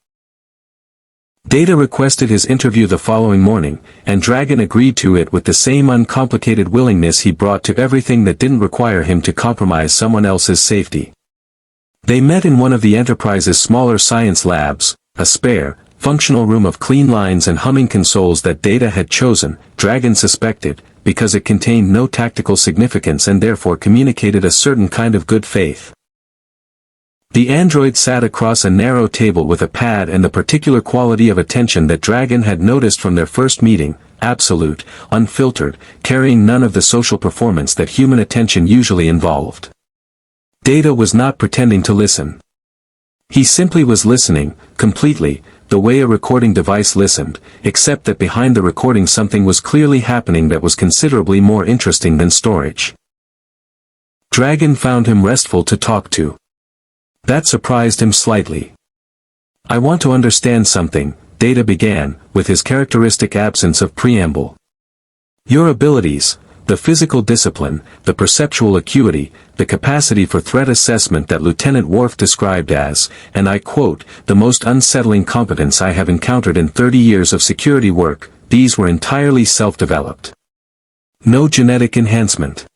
Data requested his interview the following morning, and Dragon agreed to it with the same uncomplicated willingness he brought to everything that didn't require him to compromise someone else's safety. They met in one of the Enterprise's smaller science labs, a spare, functional room of clean lines and humming consoles that Data had chosen, Dragon suspected, because it contained no tactical significance and therefore communicated a certain kind of good faith. The android sat across a narrow table with a pad and the particular quality of attention that Dragon had noticed from their first meeting, absolute, unfiltered, carrying none of the social performance that human attention usually involved. Data was not pretending to listen. He simply was listening, completely, the way a recording device listened, except that behind the recording something was clearly happening that was considerably more interesting than storage. Dragon found him restful to talk to. That surprised him slightly. I want to understand something, Data began, with his characteristic absence of preamble. Your abilities, the physical discipline, the perceptual acuity, the capacity for threat assessment that Lieutenant Worf described as, and I quote, the most unsettling competence I have encountered in 30 years of security work, these were entirely self-developed. No genetic enhancement.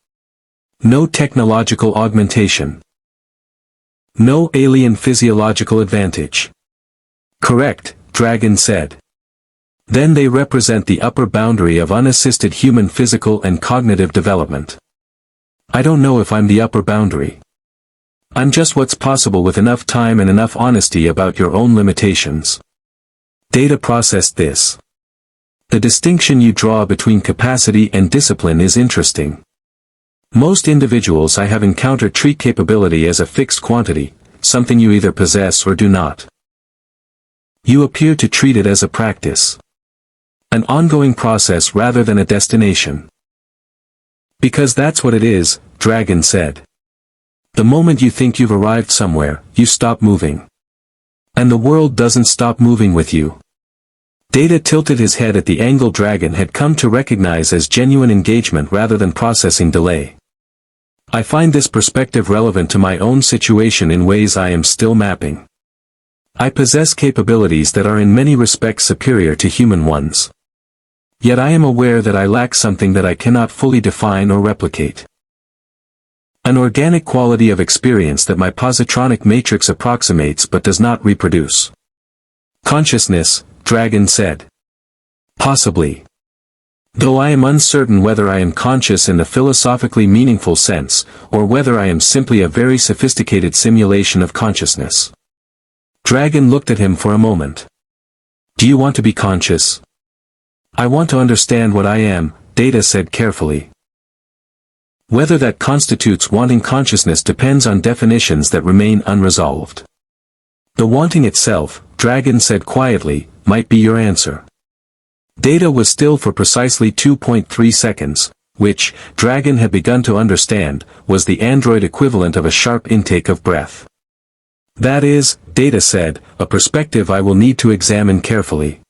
No technological augmentation. No alien physiological advantage. Correct, Dragon said. Then they represent the upper boundary of unassisted human physical and cognitive development. I don't know if I'm the upper boundary. I'm just what's possible with enough time and enough honesty about your own limitations. Data processed this. The distinction you draw between capacity and discipline is interesting. Most individuals I have encountered treat capability as a fixed quantity, something you either possess or do not. You appear to treat it as a practice. An ongoing process rather than a destination. Because that's what it is, Dragon said. The moment you think you've arrived somewhere, you stop moving. And the world doesn't stop moving with you. Data tilted his head at the angle Dragon had come to recognize as genuine engagement rather than processing delay. I find this perspective relevant to my own situation in ways I am still mapping. I possess capabilities that are in many respects superior to human ones. Yet I am aware that I lack something that I cannot fully define or replicate. An organic quality of experience that my positronic matrix approximates but does not reproduce. Consciousness, Dragon said. Possibly. Though I am uncertain whether I am conscious in the philosophically meaningful sense, or whether I am simply a very sophisticated simulation of consciousness. Dragon looked at him for a moment. Do you want to be conscious? I want to understand what I am, Data said carefully. Whether that constitutes wanting consciousness depends on definitions that remain unresolved. The wanting itself, Dragon said quietly, might be your answer. Data was still for precisely 2.3 seconds, which, Dragon had begun to understand, was the android equivalent of a sharp intake of breath. That is, Data said, a perspective I will need to examine carefully.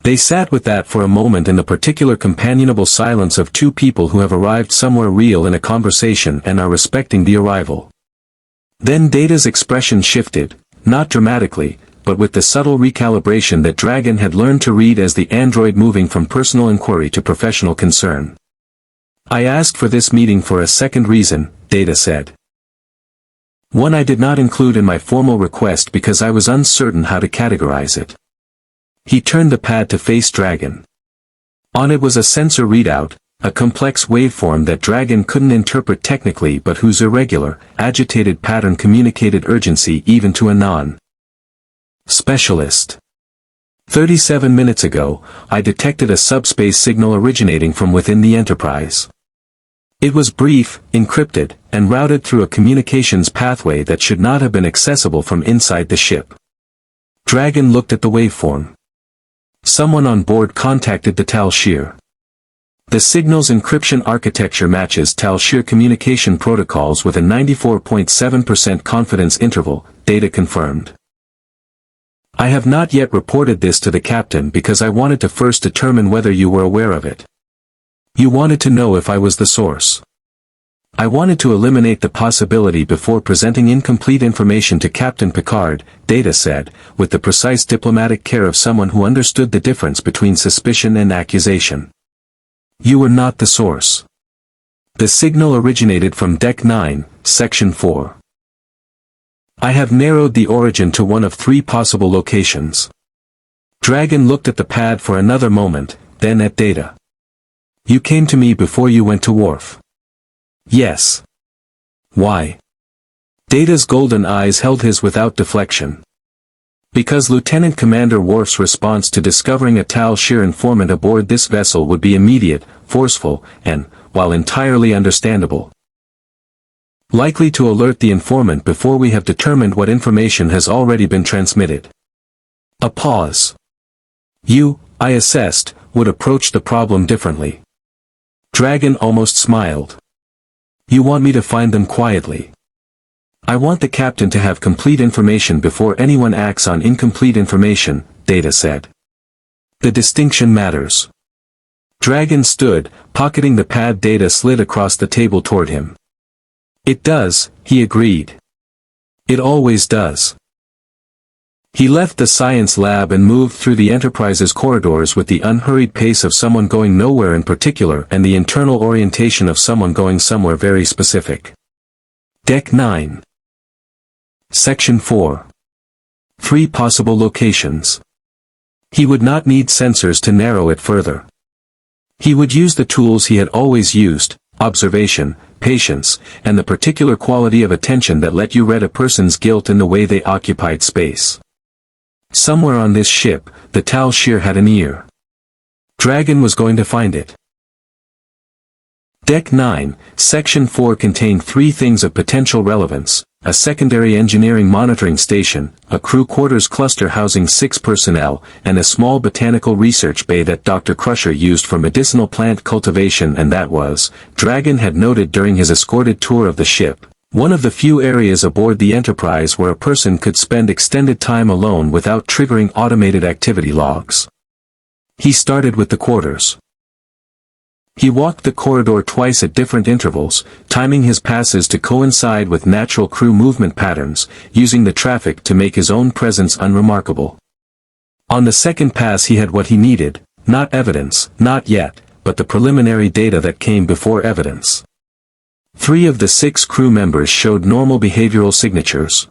They sat with that for a moment in the particular companionable silence of two people who have arrived somewhere real in a conversation and are respecting the arrival. Then Data's expression shifted, not dramatically, but with the subtle recalibration that Dragon had learned to read as the android moving from personal inquiry to professional concern. I asked for this meeting for a second reason, Data said. One I did not include in my formal request because I was uncertain how to categorize it. He turned the pad to face Dragon. On it was a sensor readout, A complex waveform that Dragon couldn't interpret technically but whose irregular, agitated pattern communicated urgency even to a non-specialist. 37 minutes ago, I detected a subspace signal originating from within the Enterprise. It was brief, encrypted, and routed through a communications pathway that should not have been accessible from inside the ship. Dragon looked at the waveform. Someone on board contacted the Tal Shiar. The signal's encryption architecture matches Tal Shiar communication protocols with a 94.7% confidence interval, data confirmed. I have not yet reported this to the captain because I wanted to first determine whether you were aware of it. You wanted to know if I was the source. I wanted to eliminate the possibility before presenting incomplete information to Captain Picard, Data said, with the precise diplomatic care of someone who understood the difference between suspicion and accusation. You were not the source. The signal originated from Deck 9, Section 4. I have narrowed the origin to one of 3 possible locations. Dragon looked at the pad for another moment, then at Data. You came to me before you went to Worf. Yes. Why? Data's golden eyes held his without deflection. Because Lieutenant Commander Worf's response to discovering a Tal Shiar informant aboard this vessel would be immediate, forceful, and, while entirely understandable, likely to alert the informant before we have determined what information has already been transmitted. A pause. You, I assessed, would approach the problem differently. Dragon almost smiled. You want me to find them quietly. I want the captain to have complete information before anyone acts on incomplete information, Data said. The distinction matters. Dragon stood, pocketing the pad. Data slid across the table toward him. It does, he agreed. It always does. He left the science lab and moved through the Enterprise's corridors with the unhurried pace of someone going nowhere in particular and the internal orientation of someone going somewhere very specific. Deck 9. Section 4. 3 possible locations. He would not need sensors to narrow it further. He would use the tools he had always used, observation, patience, and the particular quality of attention that let you read a person's guilt in the way they occupied space. Somewhere on this ship, the Tal Shiar had an ear. Dragon was going to find it. Deck 9, Section 4 contained 3 things of potential relevance: a secondary engineering monitoring station, a crew quarters cluster housing 6 personnel, and a small botanical research bay that Dr. Crusher used for medicinal plant cultivation, and that was, Dragon had noted during his escorted tour of the ship, one of the few areas aboard the Enterprise where a person could spend extended time alone without triggering automated activity logs. He started with the quarters. He walked the corridor twice at different intervals, timing his passes to coincide with natural crew movement patterns, using the traffic to make his own presence unremarkable. On the second pass he had what he needed, not evidence, not yet, but the preliminary data that came before evidence. 3 of the 6 crew members showed normal behavioral signatures.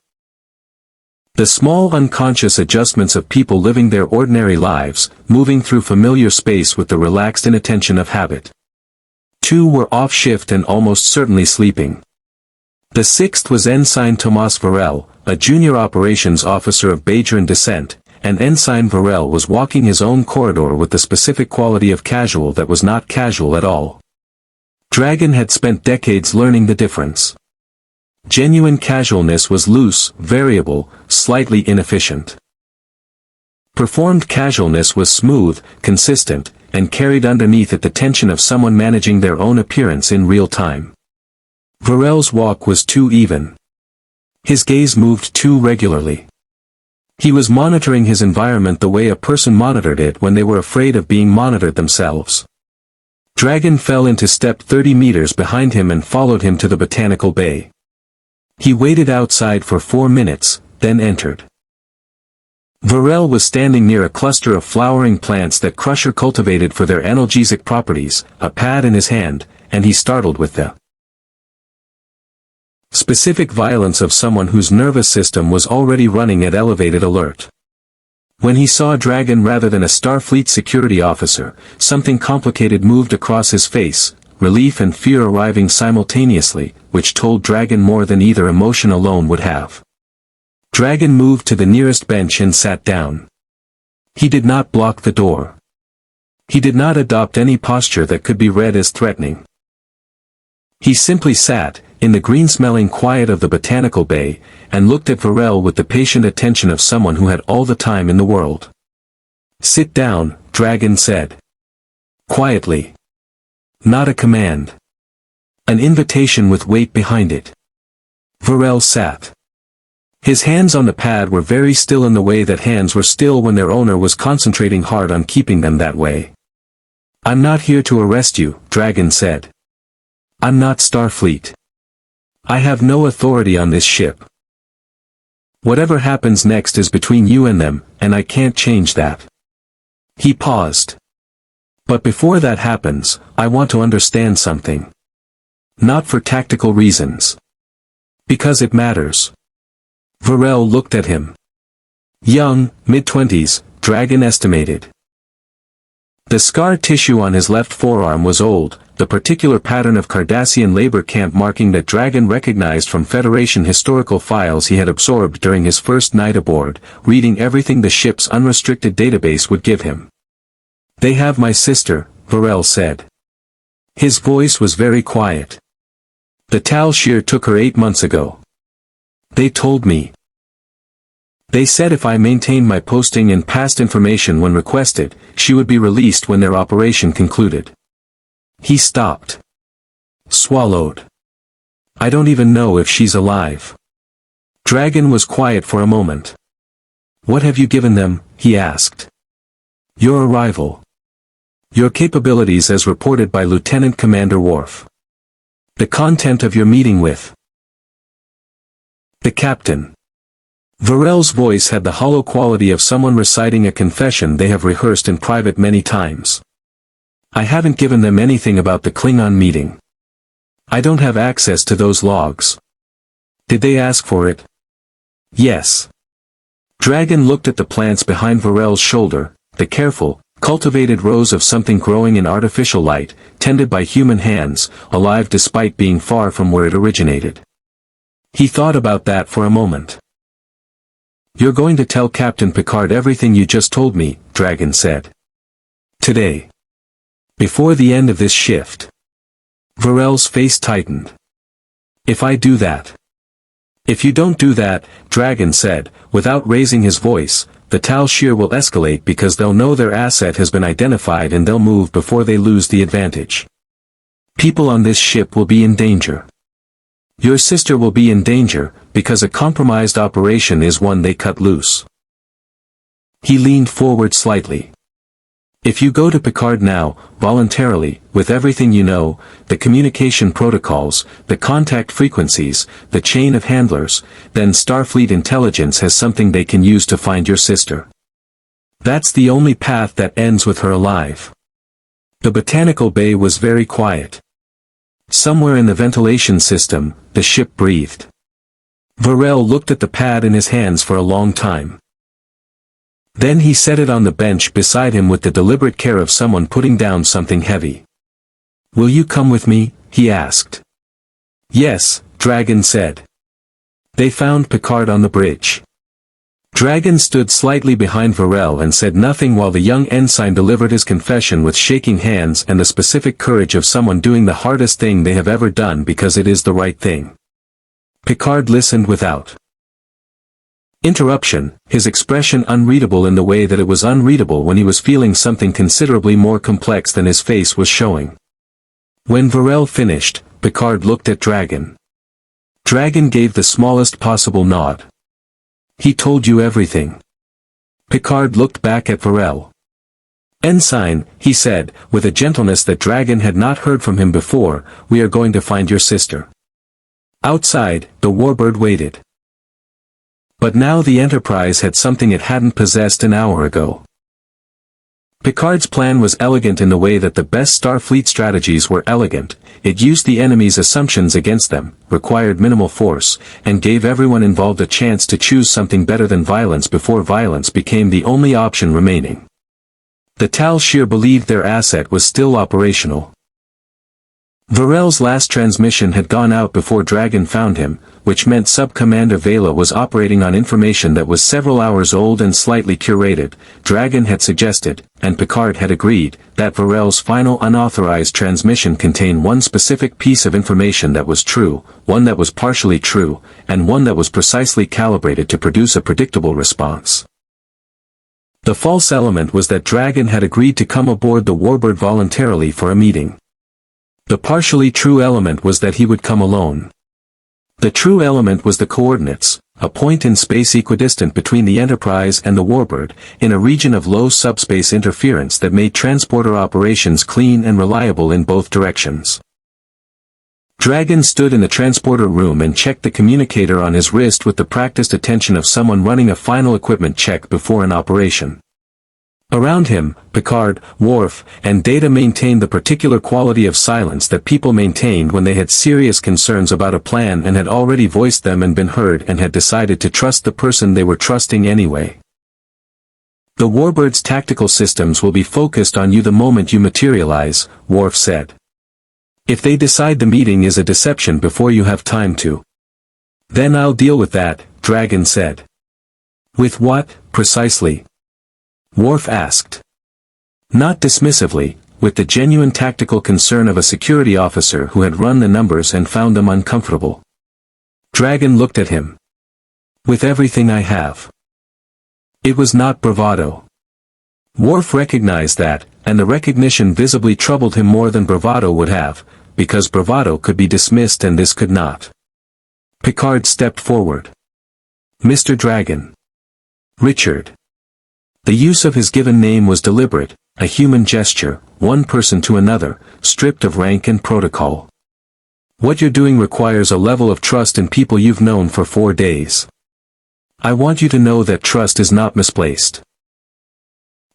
The small unconscious adjustments of people living their ordinary lives, moving through familiar space with the relaxed inattention of habit. 2 were off shift and almost certainly sleeping. The 6th was Ensign Tomas Varel, a junior operations officer of Bajoran descent, and Ensign Varel was walking his own corridor with the specific quality of casual that was not casual at all. Dragon had spent decades learning the difference. Genuine casualness was loose, variable, slightly inefficient. Performed casualness was smooth, consistent, and carried underneath it the tension of someone managing their own appearance in real time. Varel's walk was too even. His gaze moved too regularly. He was monitoring his environment the way a person monitored it when they were afraid of being monitored themselves. Dragon fell into step 30 meters behind him and followed him to the botanical bay. He waited outside for 4 minutes, then entered. Varel was standing near a cluster of flowering plants that Crusher cultivated for their analgesic properties, a pad in his hand, and he startled with the specific violence of someone whose nervous system was already running at elevated alert. When he saw Dragon rather than a Starfleet security officer, something complicated moved across his face, relief and fear arriving simultaneously, which told Dragon more than either emotion alone would have. Dragon moved to the nearest bench and sat down. He did not block the door. He did not adopt any posture that could be read as threatening. He simply sat, in the green-smelling quiet of the botanical bay, and looked at Varel with the patient attention of someone who had all the time in the world. "Sit down," Dragon said. Quietly. Not a command. An invitation with weight behind it. Varel sat. His hands on the pad were very still in the way that hands were still when their owner was concentrating hard on keeping them that way. "I'm not here to arrest you," Dragon said. "I'm not Starfleet. I have no authority on this ship. Whatever happens next is between you and them, and I can't change that." He paused. "But before that happens, I want to understand something. Not for tactical reasons. Because it matters." Varel looked at him. Young, mid-20s, Dragon estimated. The scar tissue on his left forearm was old, the particular pattern of Cardassian labor camp marking that Dragon recognized from Federation historical files he had absorbed during his first night aboard, reading everything the ship's unrestricted database would give him. "They have my sister," Varel said. His voice was very quiet. "The Tal Shiar took her 8 months ago. They told me. They said if I maintained my posting and passed information when requested, she would be released when their operation concluded." He stopped. Swallowed. "I don't even know if she's alive." Dragon was quiet for a moment. "What have you given them?" he asked. "Your arrival. Your capabilities as reported by Lieutenant Commander Worf. The content of your meeting with the captain." Varel's voice had the hollow quality of someone reciting a confession they have rehearsed in private many times. "I haven't given them anything about the Klingon meeting. I don't have access to those logs." "Did they ask for it?" "Yes." Dragon looked at the plants behind Varel's shoulder, the careful, cultivated rows of something growing in artificial light, tended by human hands, alive despite being far from where it originated. He thought about that for a moment. "You're going to tell Captain Picard everything you just told me," Dragon said. "Today. Before the end of this shift." Varel's face tightened. "If I do that." "If you don't do that," Dragon said, without raising his voice, "the Tal Shiar will escalate because they'll know their asset has been identified and they'll move before they lose the advantage. People on this ship will be in danger. Your sister will be in danger, because a compromised operation is one they cut loose." He leaned forward slightly. "If you go to Picard now, voluntarily, with everything you know, the communication protocols, the contact frequencies, the chain of handlers, then Starfleet intelligence has something they can use to find your sister. That's the only path that ends with her alive." The botanical bay was very quiet. Somewhere in the ventilation system, the ship breathed. Varel looked at the pad in his hands for a long time. Then he set it on the bench beside him with the deliberate care of someone putting down something heavy. "Will you come with me?" he asked. "Yes," Dragon said. They found Picard on the bridge. Dragon stood slightly behind Varel and said nothing while the young ensign delivered his confession with shaking hands and the specific courage of someone doing the hardest thing they have ever done because it is the right thing. Picard listened without interruption, his expression unreadable in the way that it was unreadable when he was feeling something considerably more complex than his face was showing. When Varel finished, Picard looked at Dragon. Dragon gave the smallest possible nod. "He told you everything." Picard looked back at Varel. "Ensign," he said, with a gentleness that Dragon had not heard from him before, "we are going to find your sister." Outside, the warbird waited. But now the Enterprise had something it hadn't possessed an hour ago. Picard's plan was elegant in the way that the best Starfleet strategies were elegant. It used the enemy's assumptions against them, required minimal force, and gave everyone involved a chance to choose something better than violence before violence became the only option remaining. The Tal Shiar believed their asset was still operational. Varel's last transmission had gone out before Dragon found him, which meant Sub-Commander Vela was operating on information that was several hours old and slightly curated. Dragon had suggested, and Picard had agreed, that Varel's final unauthorized transmission contained one specific piece of information that was true, one that was partially true, and one that was precisely calibrated to produce a predictable response. The false element was that Dragon had agreed to come aboard the Warbird voluntarily for a meeting. The partially true element was that he would come alone. The true element was the coordinates, a point in space equidistant between the Enterprise and the Warbird, in a region of low subspace interference that made transporter operations clean and reliable in both directions. Dragon stood in the transporter room and checked the communicator on his wrist with the practiced attention of someone running a final equipment check before an operation. Around him, Picard, Worf, and Data maintained the particular quality of silence that people maintained when they had serious concerns about a plan and had already voiced them and been heard and had decided to trust the person they were trusting anyway. The Warbird's tactical systems will be focused on you the moment you materialize, Worf said. If they decide the meeting is a deception before you have time to. Then I'll deal with that, Dragon said. With what, precisely? Worf asked. Not dismissively, with the genuine tactical concern of a security officer who had run the numbers and found them uncomfortable. Dragon looked at him. With everything I have. It was not bravado. Worf recognized that, and the recognition visibly troubled him more than bravado would have, because bravado could be dismissed and this could not. Picard stepped forward. Mr. Dragon. Richard. The use of his given name was deliberate, a human gesture, one person to another, stripped of rank and protocol. What you're doing requires a level of trust in people you've known for 4 days. I want you to know that trust is not misplaced.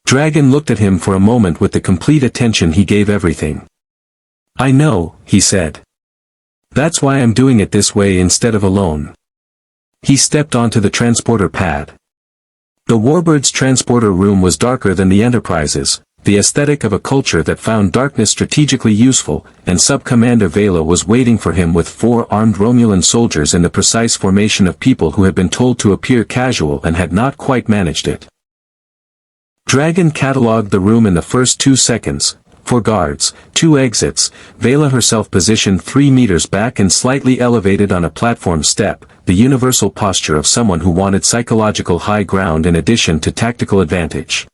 Dragon looked at him for a moment with the complete attention he gave everything. I know, he said. That's why I'm doing it this way instead of alone. He stepped onto the transporter pad. The Warbird's transporter room was darker than the Enterprise's, the aesthetic of a culture that found darkness strategically useful, and Sub-Commander Vela was waiting for him with 4 armed Romulan soldiers in the precise formation of people who had been told to appear casual and had not quite managed it. Dragon catalogued the room in the first 2 seconds. 4 guards, 2 exits, Vela herself positioned 3 meters back and slightly elevated on a platform step, the universal posture of someone who wanted psychological high ground in addition to tactical advantage.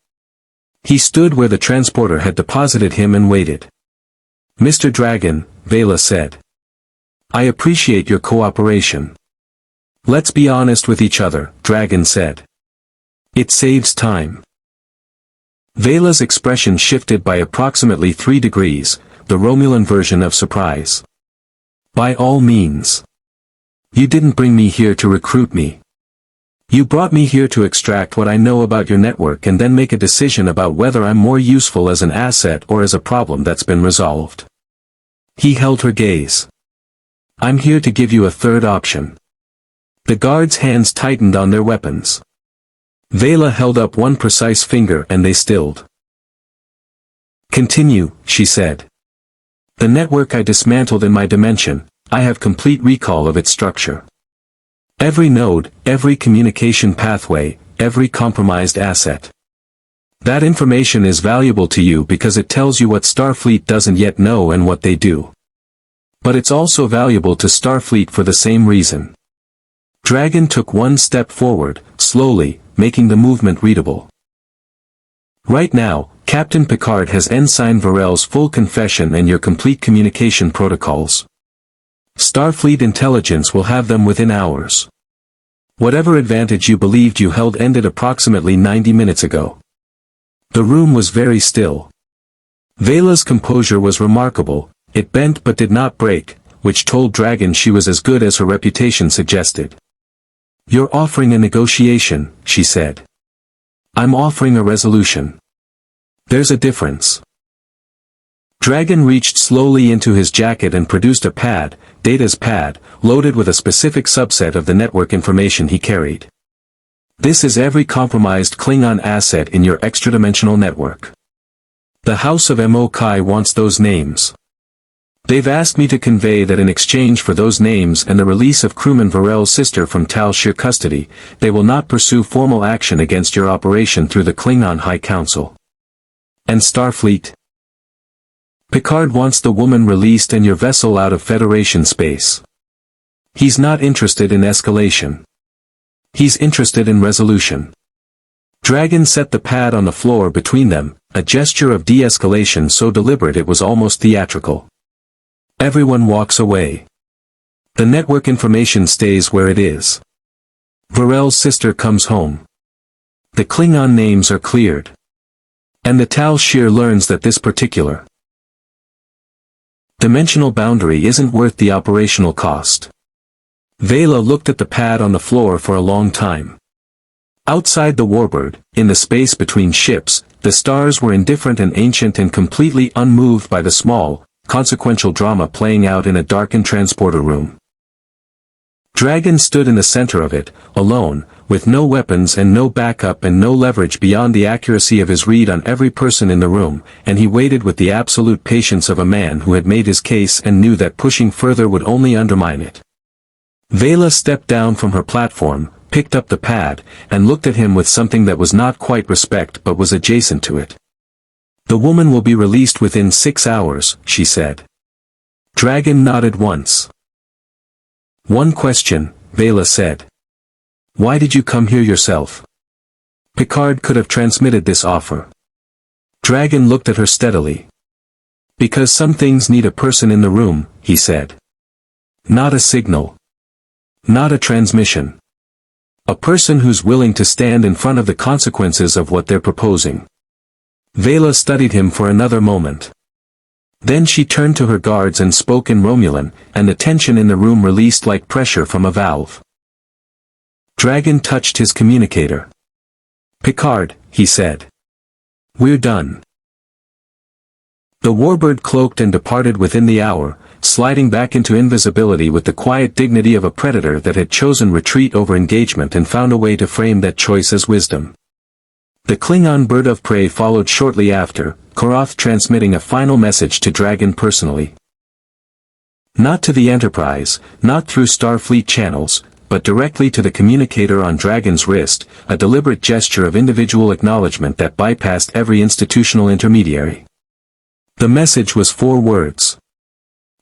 He stood where the transporter had deposited him and waited. Mr. Dragon, Vela said. I appreciate your cooperation. Let's be honest with each other, Dragon said. It saves time. Vela's expression shifted by approximately 3 degrees, the Romulan version of surprise. By all means. You didn't bring me here to recruit me. You brought me here to extract what I know about your network and then make a decision about whether I'm more useful as an asset or as a problem that's been resolved. He held her gaze. I'm here to give you a third option. The guards' hands tightened on their weapons. Vela held up one precise finger and they stilled. Continue, she said. The network I dismantled in my dimension, I have complete recall of its structure. Every node, every communication pathway, every compromised asset. That information is valuable to you because it tells you what Starfleet doesn't yet know and what they do. But it's also valuable to Starfleet for the same reason. Dragon took one step forward, slowly, making the movement readable. Right now, Captain Picard has Ensign Varel's full confession and your complete communication protocols. Starfleet intelligence will have them within hours. Whatever advantage you believed you held ended approximately 90 minutes ago. The room was very still. Vela's composure was remarkable, it bent but did not break, which told Dragon she was as good as her reputation suggested. You're offering a negotiation, she said. I'm offering a resolution. There's a difference. Dragon reached slowly into his jacket and produced a pad, Data's pad, loaded with a specific subset of the network information he carried. This is every compromised Klingon asset in your extradimensional network. The House of Mo-Kai wants those names. They've asked me to convey that in exchange for those names and the release of crewman Varel's sister from Tal Shir custody, they will not pursue formal action against your operation through the Klingon High Council. And Starfleet? Picard wants the woman released and your vessel out of Federation space. He's not interested in escalation. He's interested in resolution. Dragon set the pad on the floor between them, a gesture of de-escalation so deliberate it was almost theatrical. Everyone walks away. The network information stays where it is. Varel's sister comes home. The Klingon names are cleared. And the Tal Shir learns that this particular dimensional boundary isn't worth the operational cost. Vela looked at the pad on the floor for a long time. Outside the warbird, in the space between ships, the stars were indifferent and ancient and completely unmoved by the small, consequential drama playing out in a darkened transporter room. Dragon stood in the center of it, alone, with no weapons and no backup and no leverage beyond the accuracy of his read on every person in the room, and he waited with the absolute patience of a man who had made his case and knew that pushing further would only undermine it. Vela stepped down from her platform, picked up the pad, and looked at him with something that was not quite respect but was adjacent to it. "The woman will be released within 6 hours," she said. Dragon nodded once. "One question," Vela said. "Why did you come here yourself?" Picard could have transmitted this offer. Dragon looked at her steadily. "Because some things need a person in the room," he said. "Not a signal. Not a transmission. A person who's willing to stand in front of the consequences of what they're proposing." Vela studied him for another moment. Then she turned to her guards and spoke in Romulan, and the tension in the room released like pressure from a valve. Dragon touched his communicator. "Picard," he said. "We're done." The warbird cloaked and departed within the hour, sliding back into invisibility with the quiet dignity of a predator that had chosen retreat over engagement and found a way to frame that choice as wisdom. The Klingon bird of prey followed shortly after, Koroth transmitting a final message to Dragon personally. Not to the Enterprise, not through Starfleet channels, but directly to the communicator on Dragon's wrist, a deliberate gesture of individual acknowledgement that bypassed every institutional intermediary. The message was 4 words.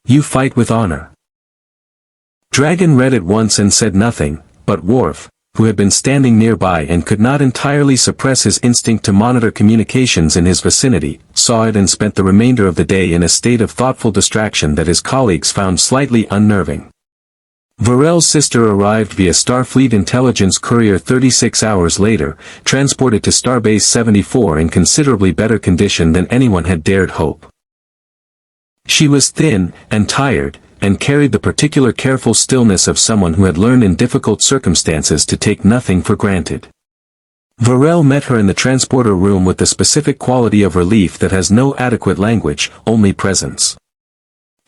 "You fight with honor." Dragon read it once and said nothing, but Worf, who had been standing nearby and could not entirely suppress his instinct to monitor communications in his vicinity, saw it and spent the remainder of the day in a state of thoughtful distraction that his colleagues found slightly unnerving. Varel's sister arrived via Starfleet intelligence courier 36 hours later, transported to Starbase 74 in considerably better condition than anyone had dared hope. She was thin, and tired, and carried the particular careful stillness of someone who had learned in difficult circumstances to take nothing for granted. Varel met her in the transporter room with the specific quality of relief that has no adequate language, only presence.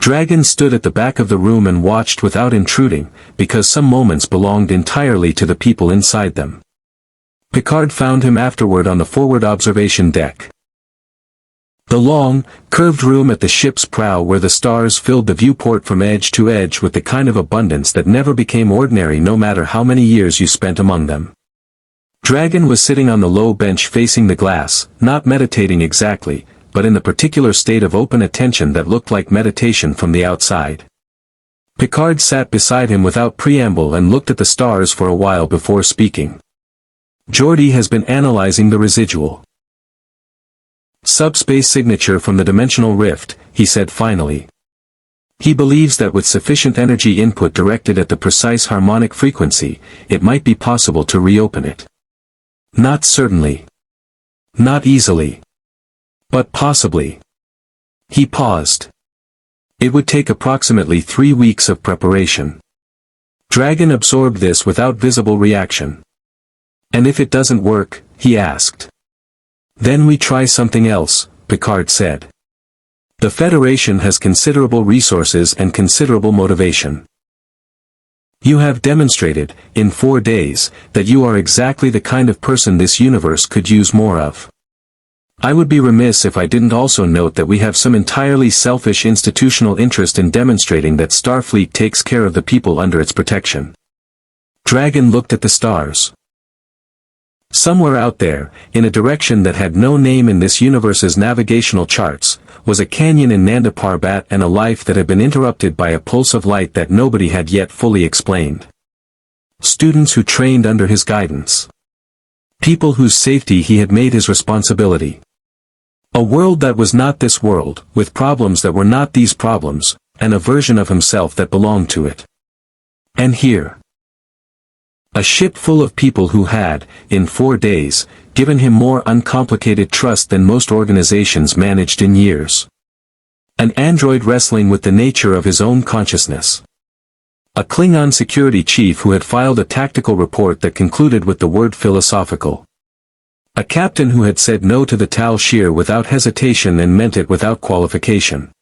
Dragon stood at the back of the room and watched without intruding, because some moments belonged entirely to the people inside them. Picard found him afterward on the forward observation deck. The long, curved room at the ship's prow where the stars filled the viewport from edge to edge with the kind of abundance that never became ordinary no matter how many years you spent among them. Dragon was sitting on the low bench facing the glass, not meditating exactly, but in the particular state of open attention that looked like meditation from the outside. Picard sat beside him without preamble and looked at the stars for a while before speaking. "Geordi has been analyzing the residual subspace signature from the dimensional rift," he said finally. "He believes that with sufficient energy input directed at the precise harmonic frequency, it might be possible to reopen it. Not certainly. Not easily. But possibly." He paused. "It would take approximately 3 weeks of preparation." Dragon absorbed this without visible reaction. "And if it doesn't work?" he asked. Then we try something else, Picard said. The Federation has considerable resources and considerable motivation. You have demonstrated, in 4 days, that you are exactly the kind of person this universe could use more of. I would be remiss if I didn't also note that we have some entirely selfish institutional interest in demonstrating that Starfleet takes care of the people under its protection. Dragon looked at the stars. Somewhere out there, in a direction that had no name in this universe's navigational charts, was a canyon in Nanda Parbat and a life that had been interrupted by a pulse of light that nobody had yet fully explained. Students who trained under his guidance. People whose safety he had made his responsibility. A world that was not this world, with problems that were not these problems, and a version of himself that belonged to it. And here. A ship full of people who had, in 4 days, given him more uncomplicated trust than most organizations managed in years. An android wrestling with the nature of his own consciousness. A Klingon security chief who had filed a tactical report that concluded with the word philosophical. A captain who had said no to the Tal Shir without hesitation and meant it without qualification.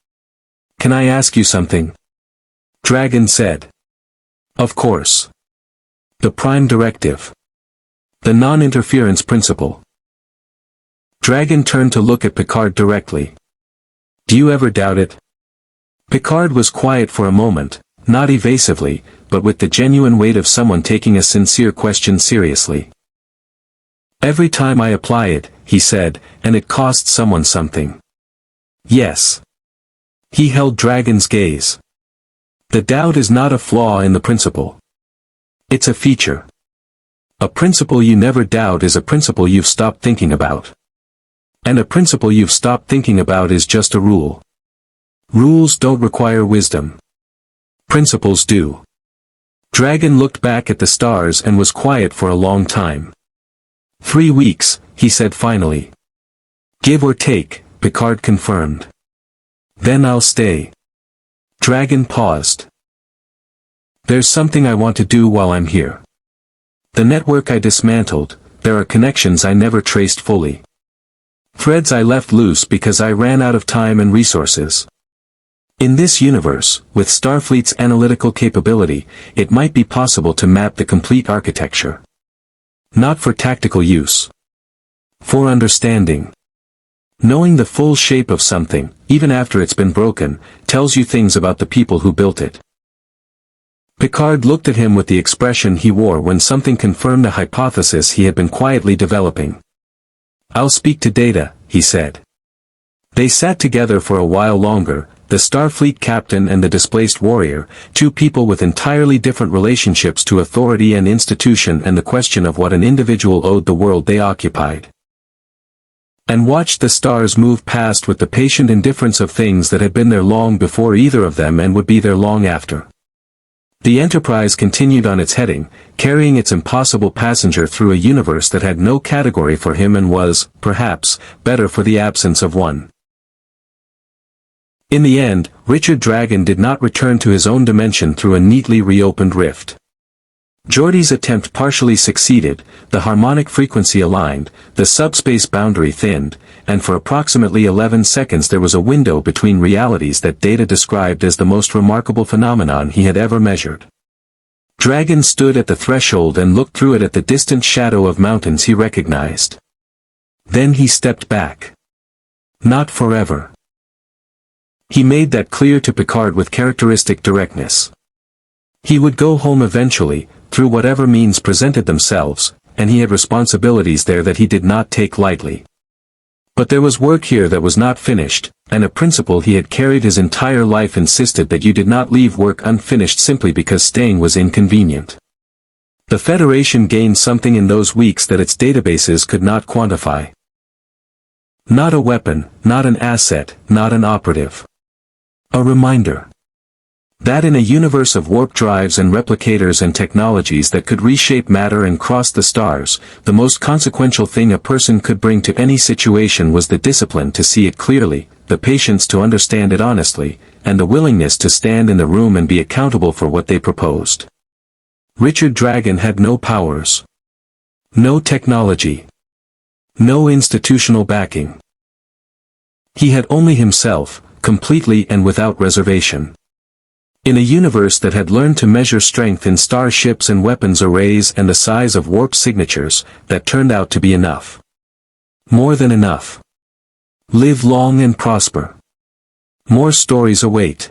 "Can I ask you something?" Dragon said. "Of course." The Prime Directive. The non-interference principle. Dragon turned to look at Picard directly. "Do you ever doubt it?" Picard was quiet for a moment, not evasively, but with the genuine weight of someone taking a sincere question seriously. "Every time I apply it," he said, "and it costs someone something." "Yes." He held Dragon's gaze. "The doubt is not a flaw in the principle. It's a feature. A principle you never doubt is a principle you've stopped thinking about. And a principle you've stopped thinking about is just a rule. Rules don't require wisdom. Principles do." Dragon looked back at the stars and was quiet for a long time. 3 weeks, he said finally. "Give or take," Picard confirmed. "Then I'll stay." Dragon paused. "There's something I want to do while I'm here. The network I dismantled, there are connections I never traced fully. Threads I left loose because I ran out of time and resources. In this universe, with Starfleet's analytical capability, it might be possible to map the complete architecture. Not for tactical use. For understanding. Knowing the full shape of something, even after it's been broken, tells you things about the people who built it." Picard looked at him with the expression he wore when something confirmed a hypothesis he had been quietly developing. "I'll speak to Data," he said. They sat together for a while longer, the Starfleet captain and the displaced warrior, two people with entirely different relationships to authority and institution and the question of what an individual owed the world they occupied. And watched the stars move past with the patient indifference of things that had been there long before either of them and would be there long after. The Enterprise continued on its heading, carrying its impossible passenger through a universe that had no category for him and was, perhaps, better for the absence of one. In the end, Richard Dragon did not return to his own dimension through a neatly reopened rift. Geordi's attempt partially succeeded, the harmonic frequency aligned, the subspace boundary thinned, and for approximately 11 seconds there was a window between realities that Data described as the most remarkable phenomenon he had ever measured. Dragon stood at the threshold and looked through it at the distant shadow of mountains he recognized. Then he stepped back. Not forever. He made that clear to Picard with characteristic directness. He would go home eventually, through whatever means presented themselves, and he had responsibilities there that he did not take lightly. But there was work here that was not finished, and a principle he had carried his entire life insisted that you did not leave work unfinished simply because staying was inconvenient. The Federation gained something in those weeks that its databases could not quantify. Not a weapon, not an asset, not an operative. A reminder. That in a universe of warp drives and replicators and technologies that could reshape matter and cross the stars, the most consequential thing a person could bring to any situation was the discipline to see it clearly, the patience to understand it honestly, and the willingness to stand in the room and be accountable for what they proposed. Richard Dragon had no powers. No technology. No institutional backing. He had only himself, completely and without reservation. In a universe that had learned to measure strength in starships and weapons arrays and the size of warp signatures, that turned out to be enough. More than enough. Live long and prosper. More stories await.